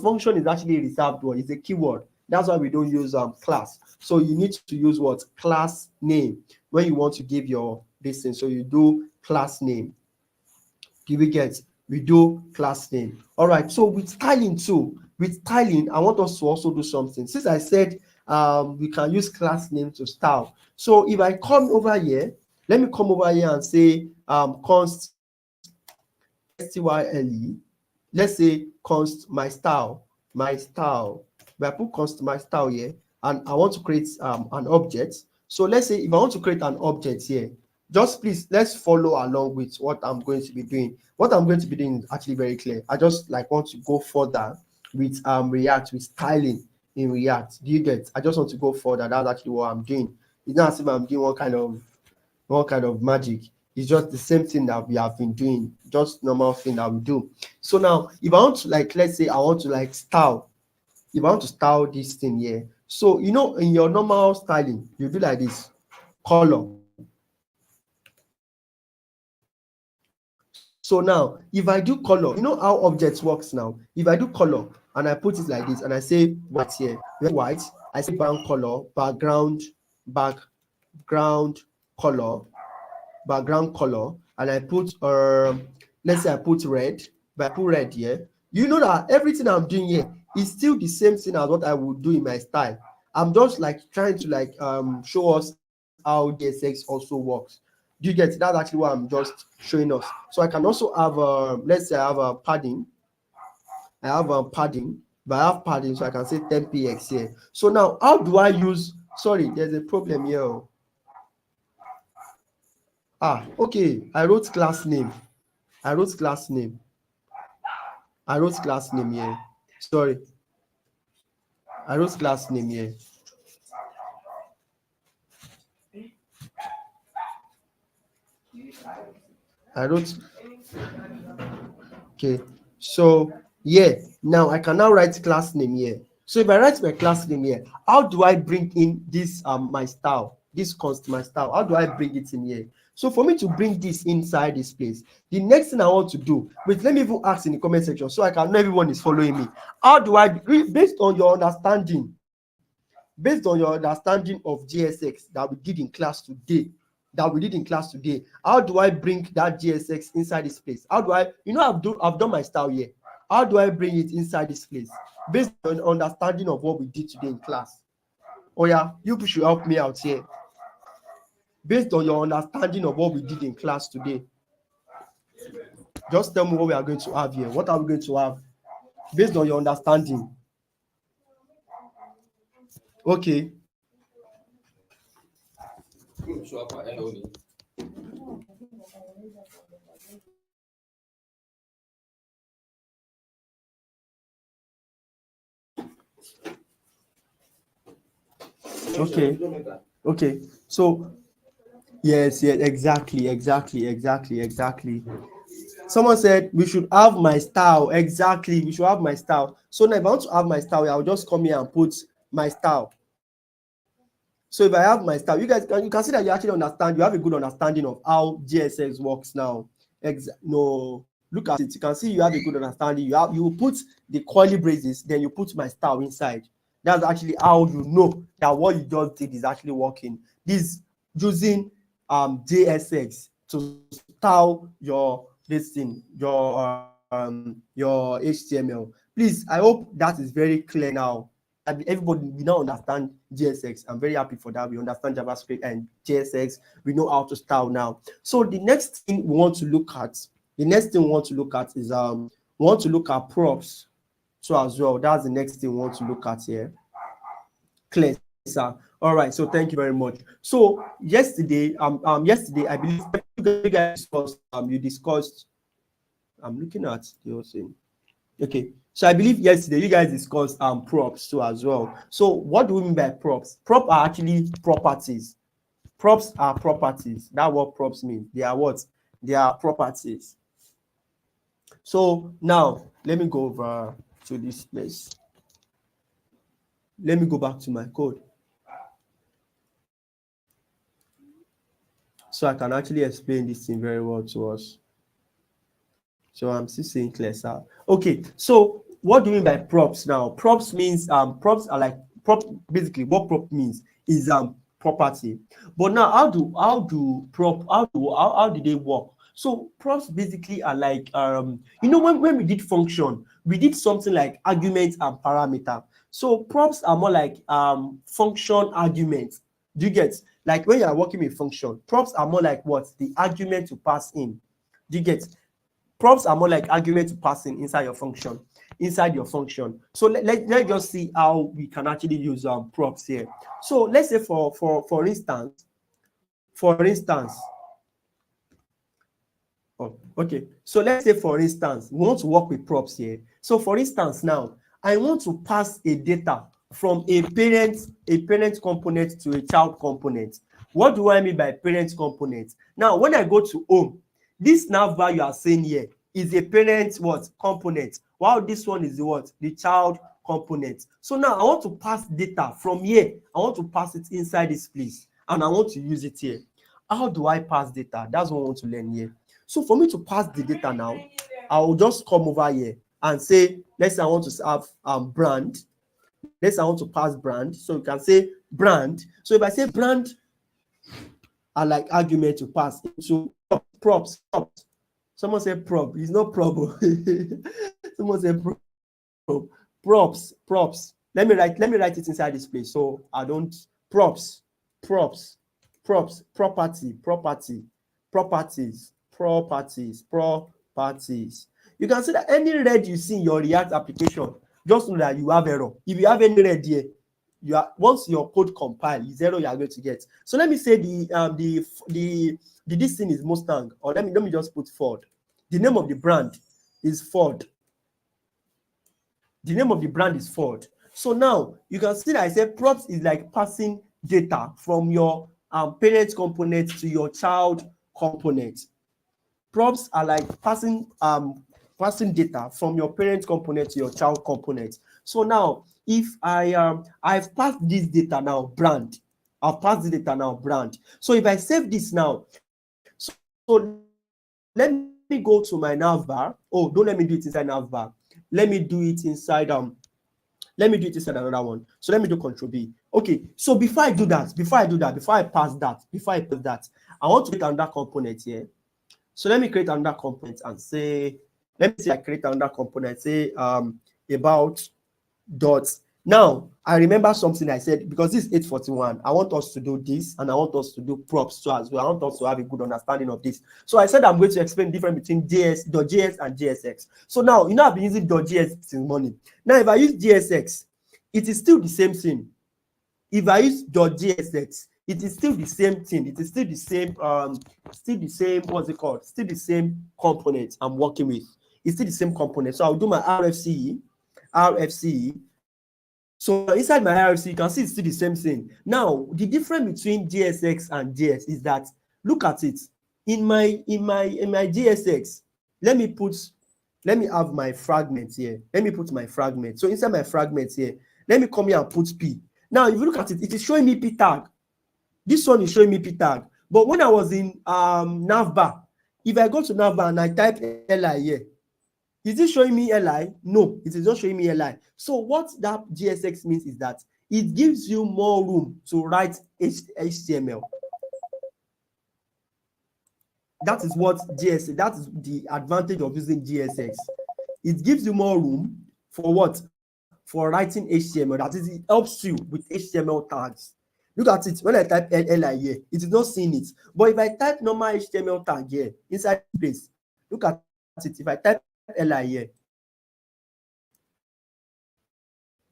Function is actually a reserved word. It's a keyword. That's why we don't use class. So you need to use what? Class name when you want to give your this thing. So you do class name. Do we get? We do class name. All right. So with styling too, I want us to also do something. Since I said we can use class name to style. So if I come over here, let me come over here and say const style. Let's say const my style. If I put const my style here, and I want to create an object. So let's say if I want to create an object here, just please let's follow along with what I'm going to be doing. What I'm going to be doing is actually very clear. I just want to go further with React, with styling in React. Do you get? I just want to go further. That's actually what I'm doing. It's not as if I'm doing one kind of magic. It's just the same thing that we have been doing, just normal thing that we do. So now, if I want to let's say I want to style, if I want to style this thing here, so in your normal styling, you do like this, color. So now, if I do color, you know how objects works now. If I do color and I put it like this, and I say white here, white, I say background color, and I put let's say I put red, but I put red here. You know that everything I'm doing here is still the same thing as what I would do in my style. I'm just trying to show us how JSX also works. Do you get it? That's actually what I'm just showing us. So I can also have let's say I have a padding. I have a padding, but I have padding, so I can say 10px here. So now how do I use? Sorry, there's a problem here. Okay. I wrote class name. I wrote class name. Here. Sorry. I wrote class name here. I wrote okay. So yeah, now I can now write class name here. So if I write my class name here, how do I bring in this my style? This const my style. How do I bring it in here? So for me to bring this inside this place, the next thing I want to do, wait, let me even ask in the comment section so I can know everyone is following me. How do I, based on your understanding, of JSX that we did in class today, how do I bring that JSX inside this place? How do I, I've done my style here. How do I bring it inside this place? Based on understanding of what we did today in class. Oh yeah, you should help me out here. Based on your understanding of what we did in class today, just tell me what we are going to have here. What are we going to have? Based on your understanding. Okay. Okay. So yes, exactly. Someone said we should have my style. Exactly, we should have my style. So now if I want to have my style, I'll just come here and put my style. So if I have my style, you guys you can see that you actually understand. You have a good understanding of how JSX works now. No, look at it. You can see you have a good understanding. You put the curly braces, then you put my style inside. That's actually how you know that what you just did is actually working. This using JSX to style your this thing, your HTML. Please, I hope that is very clear now. Everybody, we now understand JSX. I'm very happy for that. We understand JavaScript and JSX. We know how to style now. So the next thing we want to look at, is we want to look at props. So as well, that's the next thing we want to look at here. Clear, sir. All right. So thank you very much. So yesterday, I believe you guys discussed. You discussed. I'm looking at the whole thing. Okay, so I believe yesterday you guys discussed props too as well. So what do we mean by props? Props are actually properties. Props are properties. That's what props mean. They are what? They are properties. So now let me go over to this place. Let me go back to my code, so I can actually explain this thing very well to us. So I'm still saying clear, sir. Okay, so what do we mean by props now? Props means props are like basically what prop means is property. But now how do they work? So props basically are like when we did function, we did something like argument and parameter. So props are more like function arguments. Do you get? Like when you are working with function, props are more like what? The argument to pass in. Do you get? Props are more like argument to pass in inside your function. So let's just see how we can actually use props here. So let's say for instance, okay. So let's say for instance, we want to work with props here. So for instance, now I want to pass a data from a parent component to a child component. What do I mean by parent component? Now, when I go to home, this nav bar you are seeing here is a parent component, while this one is the child component. So now I want to pass data from here. I want to pass it inside this place, and I want to use it here. How do I pass data? That's what I want to learn here. So for me to pass the data now, I will just come over here and say, let's say I want to have brand. Let's say I want to pass brand. So you can say brand. So if I say brand, I like argument to pass into props. Someone said prop. It's not prop. Someone said prop. Props. Let me write it inside this place. So I don't props. Properties. You can see that any red you see in your React application, just know that you have error. If you have any red here, once your code compile, is error you are going to get. So let me say this thing is Mustang, or let me just put Ford. The name of the brand is Ford. So now you can see that I said props is like passing data from your parent component to your child component. Props are like passing data from your parent component to your child component. So now if I've passed this data now brand. So if I save this now, so let me go to my navbar. Oh, don't let me do it inside navbar. Let me do it inside another one. So let me do Control B. Okay, so before I pass that, I want to create another component here. So let me create another component and say, let me say I create another component, say about dots. Now, I remember something I said, because this is 841, I want us to do this, and I want us to do props too as well. I want us to have a good understanding of this. So I said I'm going to explain the difference between .js and JSX. So now, I've been using .js since morning. Now, if I use JSX, it is still the same thing. If I use .jsx, it is still the same thing. It is still the same, what's it called? Still the same component I'm working with. It's still the same component. So I'll do my RFCE. So inside my hierarchy, you can see it's still the same thing. Now, the difference between JSX and JS is that, look at it. In my JSX, let me have my fragment here. Let me put my fragment. So inside my fragment here, let me come here and put P. Now, if you look at it, it is showing me P tag. This one is showing me P tag. But when I was in navbar, if I go to navbar and I type LI here, is it showing me LI? No, it is not showing me LI. So what that JSX means is that it gives you more room to write HTML. That is what JSX, that is the advantage of using JSX. It gives you more room for what? For writing HTML. That is, it helps you with HTML tags. Look at it. When I type LI here, it is not seeing it. But if I type normal HTML tag here, inside place, look at it. If I type LI here,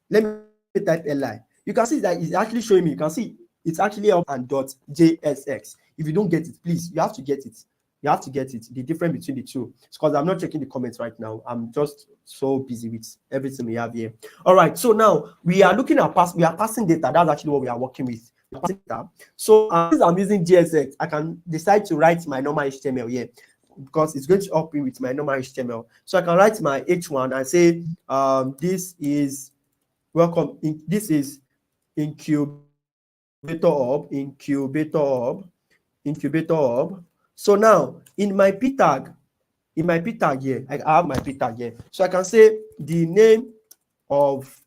let me type LI. You can see that it's actually showing me. You can see it's actually up and .jsx. If you don't get it, please, you have to get it. You have to get it. The difference between the two. It's because I'm not checking the comments right now. I'm just so busy with everything we have here. All right. So now we are looking at we are passing data. That's actually what we are working with. Passing data. So since I'm using JSX, I can decide to write my normal HTML here, because it's going to help me with my normal HTML. So I can write my H1 and say, this is welcome. This is Incubator Hub. So now in my P tag here, I have my P tag here. So I can say the name of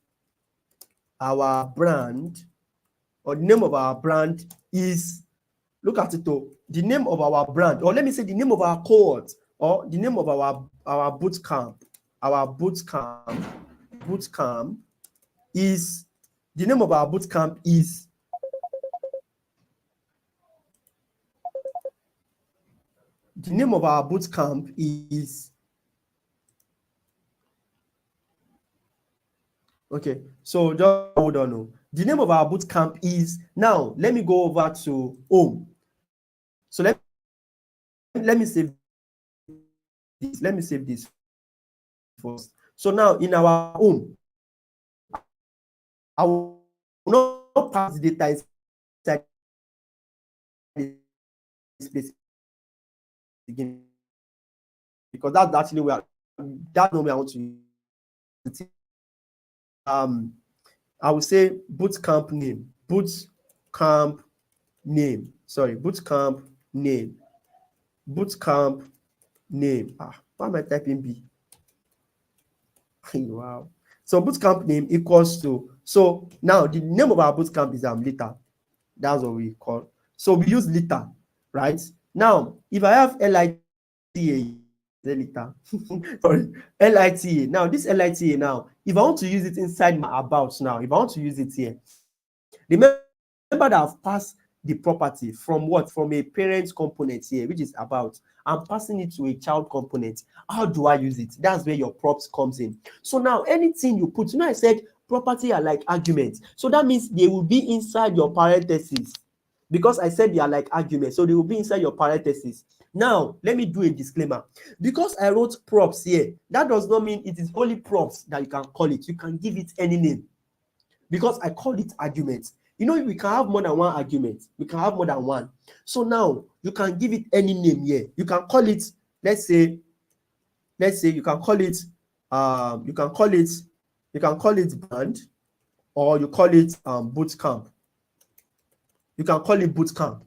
our brand, or the name of our brand is, look at it though, the name of our brand, or let me say the name of our cohort, or the name of our bootcamp. Our bootcamp is, the name of our bootcamp is okay, so just hold on. The name of our bootcamp is, now let me go over to home. So let me save this. Let me save this first. So now in our home, I will not pass the data inside this place again, because that's actually where that's not where I want to use it. I will say bootcamp name. Bootcamp name. Why am I typing B? Wow. So bootcamp name equals to, so now the name of our bootcamp is liter. That's what we call. So we use liter, right? Now, if I have LITA, liter. Sorry, LITA. Now, this LITA now, if I want to use it inside my about now, if I want to use it here, remember that I've passed the property from what? From a parent component here, which is about. I'm passing it to a child component. How do I use it? That's where your props comes in. So now anything you put, I said property are like arguments. So that means they will be inside your parentheses. Because I said they are like arguments, so they will be inside your parentheses. Now, let me do a disclaimer. Because I wrote props here, that does not mean it is only props that you can call it. You can give it any name. Because I call it arguments. We can have more than one argument. We can have more than one. So now you can give it any name here. You can call it, let's say you can call it brand, or you call it bootcamp. You can call it bootcamp,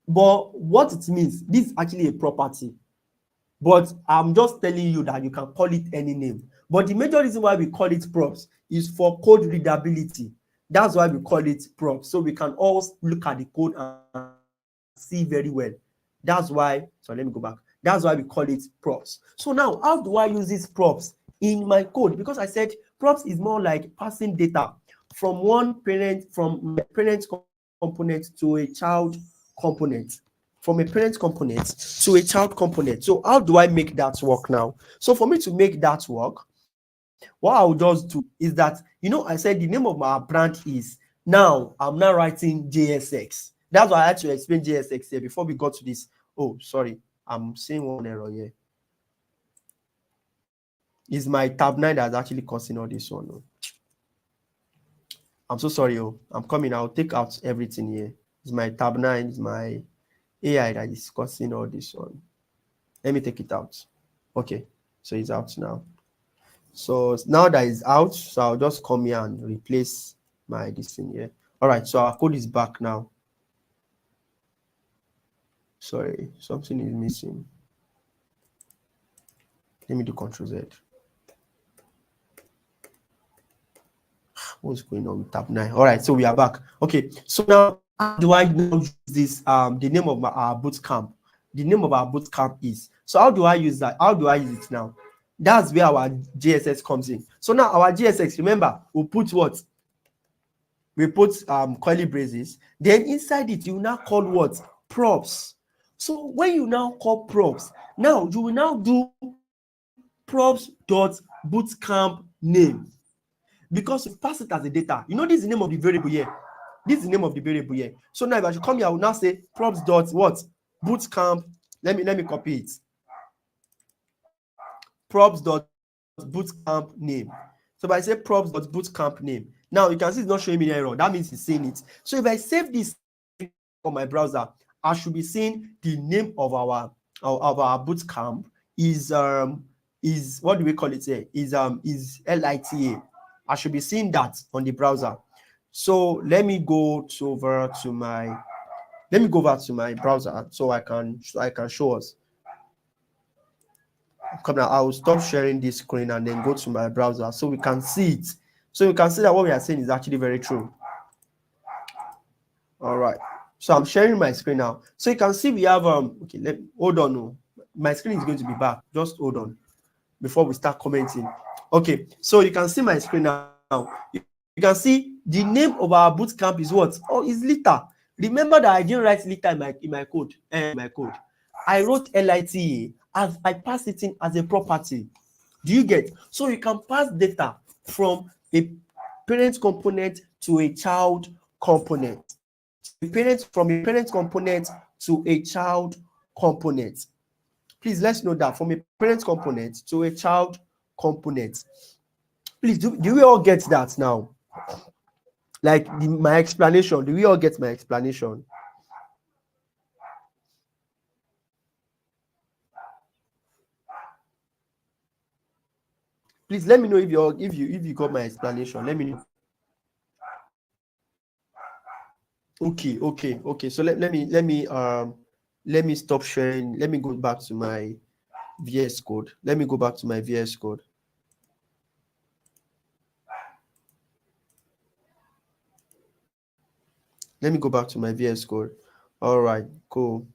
but what it means, this is actually a property. But I'm just telling you that you can call it any name. But the major reason why we call it props is for code readability. That's why we call it props. So we can always look at the code and see very well. That's why, so let me go back. That's why we call it props. So now, how do I use these props in my code? Because I said props is more like passing data from one parent, from a parent component to a child component. From a parent component to a child component. So how do I make that work now? So for me to make that work, what I'll just do is that, I said the name of my brand is, now I'm now writing JSX. That's why I had to explain JSX here before we got to this. Oh, sorry, I'm seeing one error here. It's my tab 9 that's actually causing all this one. I'm so sorry. Oh, I'm coming. I'll take out everything here. It's my tab 9. It's my AI that is causing all this one. Let me take it out. Okay, so it's out now. So now that it's out, so I'll just come here and replace this thing here. All right, so our code is back now. Sorry, something is missing. Let me do Control Z. What's going on with tab 9? All right, so we are back. Okay, so now how do I now use this? The name of our bootcamp. The name of our bootcamp is. So how do I use that? How do I use it now? That's where our JSX comes in. So now our JSX, remember, we'll put what? We put curly braces. Then inside it, you now call what? Props. So when you now call props, now you will now do props.bootcamp name. Because you pass it as a data. You know, this is the name of the variable here. This is the name of the variable here. So now if I should come here, I will now say props dot what? Bootcamp. Let me copy it. Props dot bootcamp name. So if I say props dot bootcamp name, now you can see it's not showing me an error. That means it's saying it. So if I save this on my browser, I should be seeing the name of our bootcamp is what do we call it here? Is LITA. I should be seeing that on the browser. So let me go over to my browser so I can show us. Come now, I will stop sharing this screen and then go to my browser so we can see it. So you can see that what we are saying is actually very true. All right. So I'm sharing my screen now. So you can see we have okay, hold on. No. My screen is going to be back. Just hold on before we start commenting. Okay, so you can see my screen now. You can see the name of our bootcamp is what? Oh, it's Lita. Remember that I didn't write Lita in my code. I wrote LITA as I passed it in as a property. Do you get? So you can pass data from a parent component to a child component. From a parent component to a child component. Please let's know that from a parent component to a child component. Please, do we all get that now? Like my explanation, do we all get my explanation? Please let me know if you got my explanation. Let me know. Okay. So let me stop sharing. Let me go back to my VS Code. Let me go back to my VS Code. Let me go back to my VS Code. All right, cool.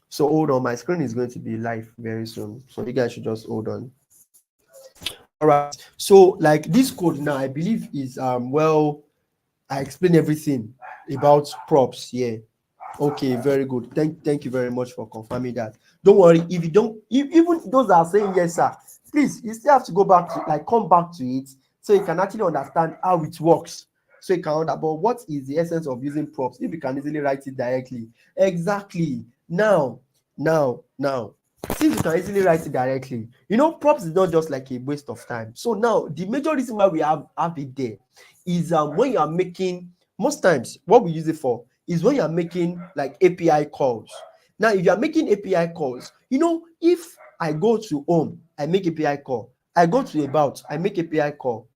So hold on, my screen is going to be live very soon. So you guys should just hold on. All right. So like this code now, I believe is well, I explained everything about props here. Okay, very good. Thank you very much for confirming that. Don't worry, if you don't, even those that are saying yes, sir, please, you still have to go back to come back to it so you can actually understand how it works. So you can understand, but what is the essence of using props if you can easily write it directly? Exactly. Now, since you can easily write it directly, you know, props is not just like a waste of time. So now the major reason why we have it there is when you are making, most times what we use it for is when you are making like API calls. Now, if you are making API calls, you know, if I go to home, I make API call. I go to about, I make API call.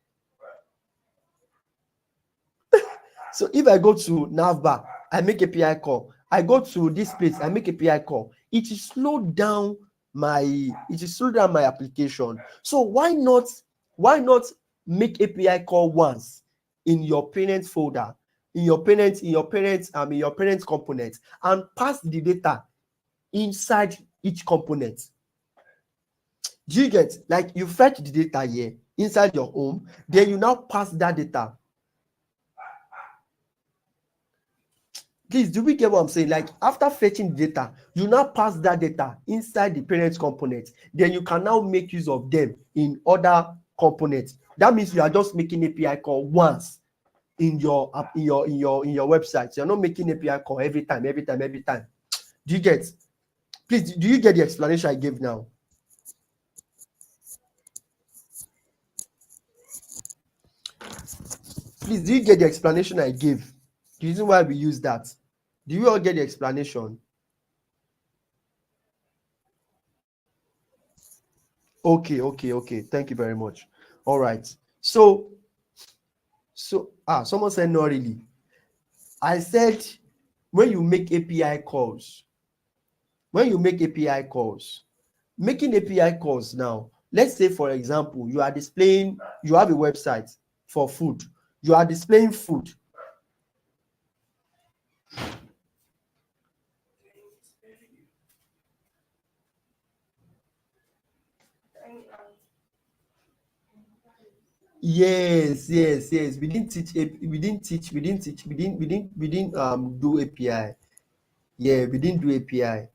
So if I go to navbar, I make API call. I go to this place, I make API call. It will slow down my application. So why not make API call once in your parent folder, in your parent component, and pass the data inside each component. Do you get? Like you fetch the data here inside your home, then you now pass that data. Please, do we get what I'm saying? Like after fetching the data, you now pass that data inside the parent component. Then you can now make use of them in other components. That means you are just making API call once in your website. You're not making API call every time. Do you get? Please, do you get the explanation I gave now? please, do you get the explanation I gave? The reason why we use that. Do you all get the explanation? Okay. Thank you very much. All right. So someone said not really. I said when you make API calls, making API calls now, let's say for example, you have a website for food. You are displaying food. Yes. We didn't do API. Yeah, we didn't do API.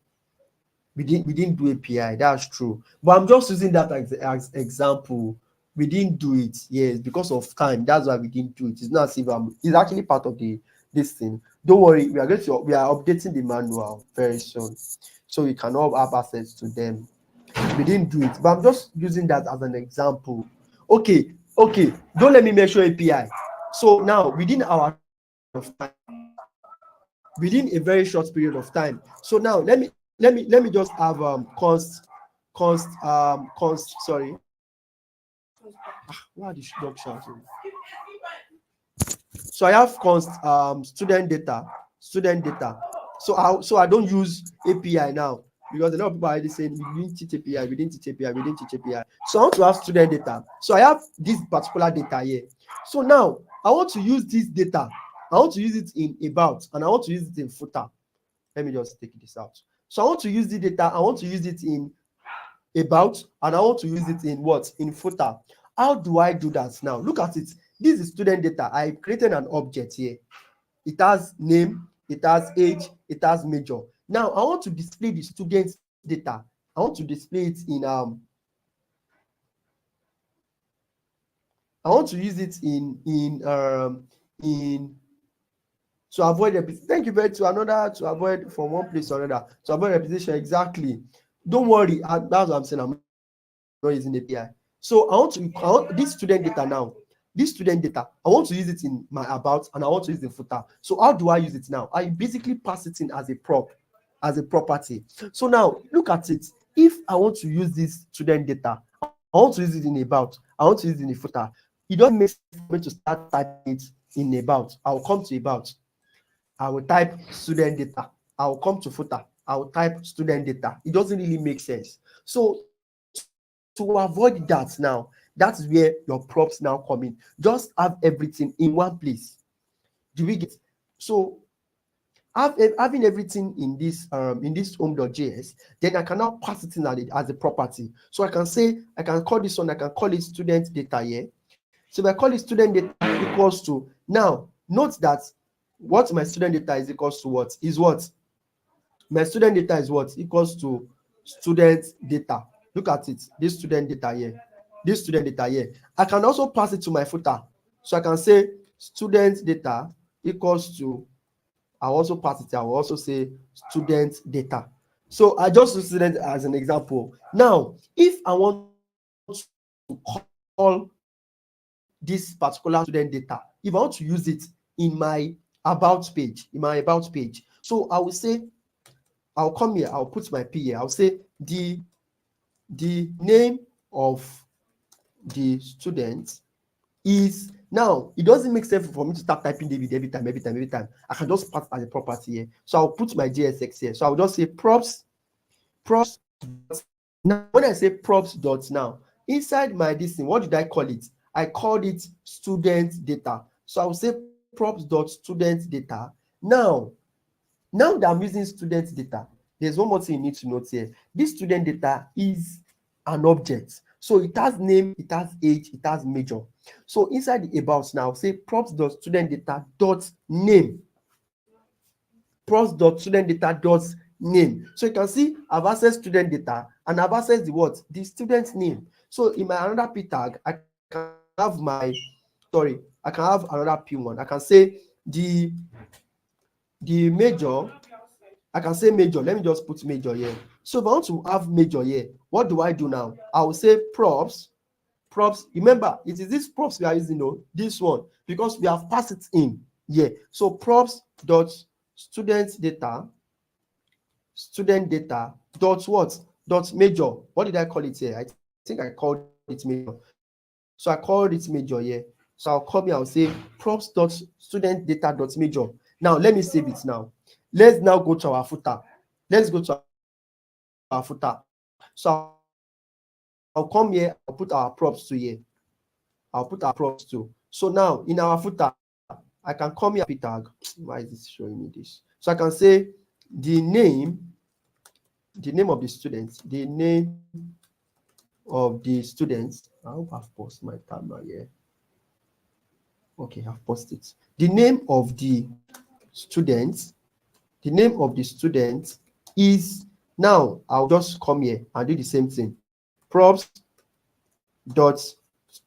We didn't do API. That's true. But I'm just using that as example. We didn't do it. Yes, because of time. That's why we didn't do it. It's not as if it's actually part of this thing. Don't worry, we are updating the manual very soon, so we can all have access to them. We didn't do it, but I'm just using that as an example. Okay. Don't let me mention API. So now within a very short period of time. So now let me just have sorry. Why are the dog shouting? So I have student data. So I don't use API now, because a lot of people are already saying we didn't teach API. So I want to have student data. So I have this particular data here. So now I want to use this data. I want to use it in about, and I want to use it in footer. Let me just take this out. So I want to use the data. I want to use it in about, and I want to use it in what? In footer. How do I do that now? Look at it. This is student data. I created an object here. It has name, it has age, it has major. Now I want to display the student's data. I want to display it in I want to use it in to avoid thank you very to avoid from one place to another, to avoid repetition. Exactly. Don't worry. That's what I'm saying. I'm not using API. So I want this student data now. This student data, I want to use it in my about, and I want to use it in footer. So how do I use it now? I basically pass it in as a prop, as a property. So now look at it. If I want to use this student data, I want to use it in about, I want to use it in a footer. It doesn't make sense for me to start typing it in about. I'll come to about. I will type student data. I will come to footer. I will type student data. It doesn't really make sense. So to avoid that now, that's where your props now come in. Just have everything in one place. Do we get? So having everything in this home.js, then I can now pass it in as a property. So I can call this one, I can call it student data here. So if I call it student data equals to, now note that what my student data is equals to what is what my student data is what equals to student data. Look at it, this student data here. I can also pass it to my footer. So I can say student data equals to, I'll also pass it, I will also say student data. So I just use student as an example. Now, if I want to call this particular student data, if I want to use it in my about page, so I will say, I'll come here, I'll put my P here, I'll say the name of the student is, now it doesn't make sense for me to start typing David every time. I can just pass as a property here. So I'll put my JSX here. So I'll just say props. Now when I say props dot, now inside my this thing, what did I call it? I called it student data. So I'll say props dot student data. Now that I'm using student data, there's one more thing you need to note here. This student data is an object. So it has name, it has age, it has major. So inside the about now, say props.student data dot name. Props.student data dot name. So you can see I've accessed student data and I've accessed the what? The student's name. So in my another p tag, I can have another p1. I can say the major. I can say major. Let me just put major here. So if I want to have major here, what do I do now? I will say props props. Remember, it is this props we are using, this one, because we have passed it in here. So props dot student data dot what? Dot major. What did I call it here? I think I called it major. So I called it major here. So I'll come here, I'll say props dot student data dot major. Now let me save it now. Let's now go to our footer. Let's go to our footer. So I'll come here, I'll put our props to here. I'll put our props to. So now in our footer, I can come here, tag. Why is this showing me this? So I can say the name of the students, the name of the students. I hope I've paused my timer here. Okay, I've paused it. The name of the students, is, now I'll just come here and do the same thing. Props dot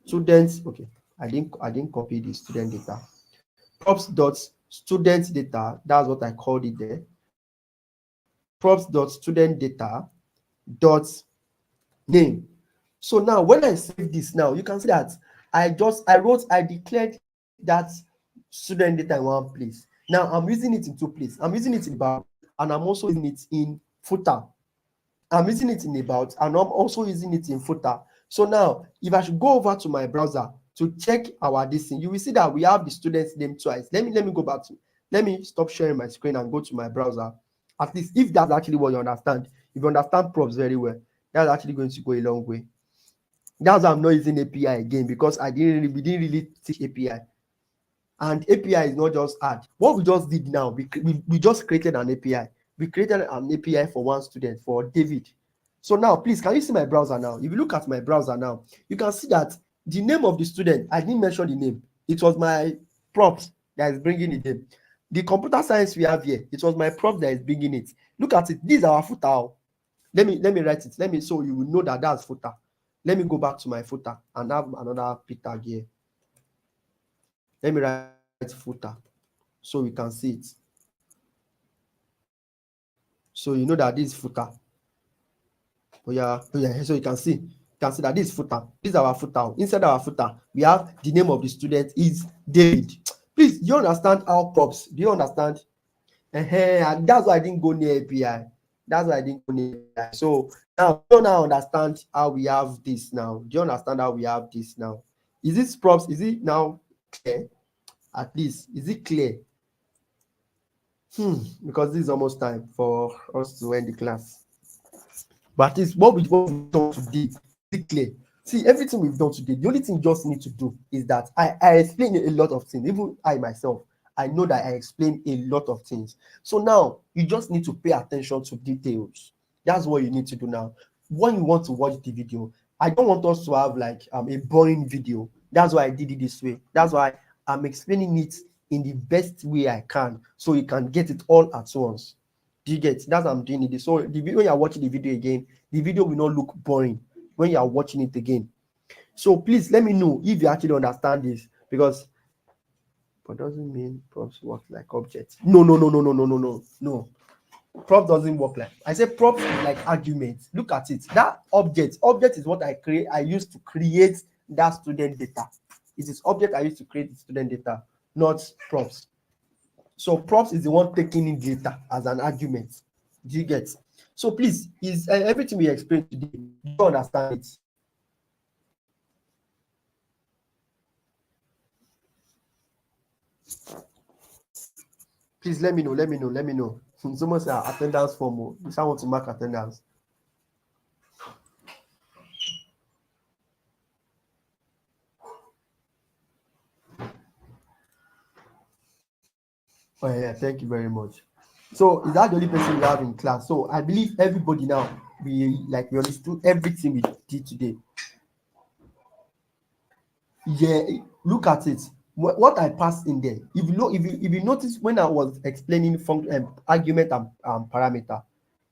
students. Okay, I didn't copy the student data. Props dot student data, that's what I called it there. Props dot student data dot name. So now when I save this, now you can see that I declared that student data in one place. Now I'm using it in two places. I'm using it in about, and I'm also using it in footer. I'm using it in about, and I'm also using it in footer. So now if I should go over to my browser to check our this thing, you will see that we have the student's name twice. Let me go back to, let me stop sharing my screen and go to my browser. At least if that's actually what you understand, if you understand props very well, that's actually going to go a long way. That's why I'm not using API again, because we didn't really teach API. And API is not just add. What we just did now, we just created an API. We created an API for one student, for David. So now, please, can you see my browser now? If you look at my browser now, you can see that the name of the student, I didn't mention the name. It was my props that is bringing it in. The computer science we have here, it was my prop that is bringing it. Look at it. This is our footer. Let me write it. So you will know that that's footer. Let me go back to my footer and have another P tag here. Let me write footer so we can see it. So you know that this is footer. So you can see that this is footer. This is our footer. Inside our footer, we have the name of the student is David. Please, do you understand our props? Do you understand? And that's why I didn't go near API. So now you now understand how we have this now. Do you understand how we have this now? Is this props? Is it now clear? At least, is it clear? Because this is almost time for us to end the class. But it's what we've done today. Is it clear? See, everything we've done today, the only thing you just need to do is that I explain a lot of things. Even I myself, I know that I explain a lot of things. So now you just need to pay attention to details. That's what you need to do now. When you want to watch the video, I don't want us to have like a boring video. That's why I did it this way. That's why I'm explaining it in the best way I can, so you can get it all at once. Do you get? That's how I'm doing it. So when you're watching the video again, the video will not look boring when you are watching it again. So please let me know if you actually understand this, because but doesn't mean props work like objects. No. Prop doesn't work like. I say props is like arguments. Look at it. That object is what I used to create that student data. It is object I used to create the student data, not props. So props is the one taking in data as an argument. Do you get? So please, is everything we explained today, do you understand it? Please let me know. Someone say attendance form. If I want to mark attendance. Oh yeah, thank you very much. So is that the only person we have in class? So I believe everybody now, we understood everything we did today. Yeah, look at it. What I passed in there. If you notice when I was explaining argument and parameter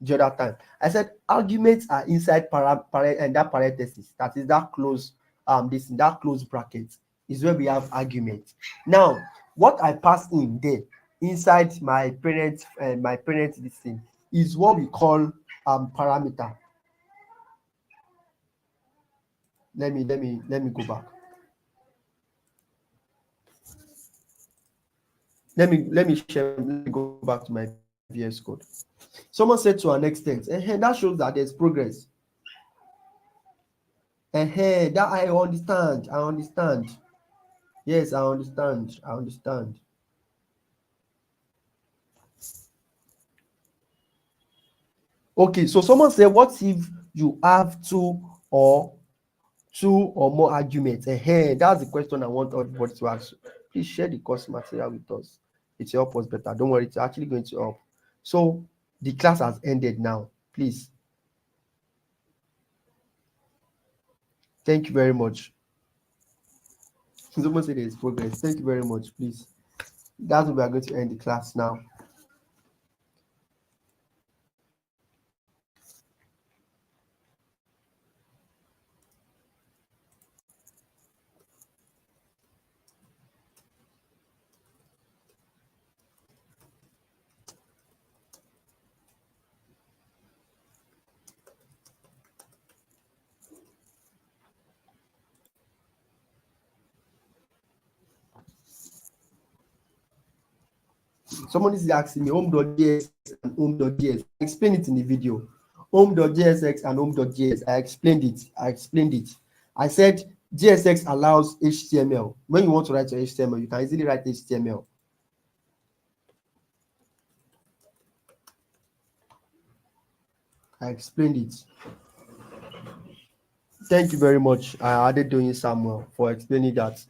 the other time, I said arguments are inside and that parenthesis. That is that close that close bracket is where we have argument. Now, what I passed in there inside my parent this thing is what we call parameter. let me go back. Let me go back to my VS Code. Someone said to an extent, that shows that there's progress. That I understand. Yes, I understand. Okay, so someone said, what if you have two or more arguments? That's the question I want everybody to ask. Please share the course material with us. It will help us better. Don't worry, it's actually going to help. So the class has ended now. Please. Thank you very much. Someone said there is progress. Thank you very much, please. That's what we are going to end the class now. Someone is asking me home.js and home.js. I explained it in the video. Home.jsx and home.js. I explained it. I said JSX allows HTML. When you want to write your HTML, you can easily write HTML. I explained it. Thank you very much, Adedoyin Samuel, for explaining that.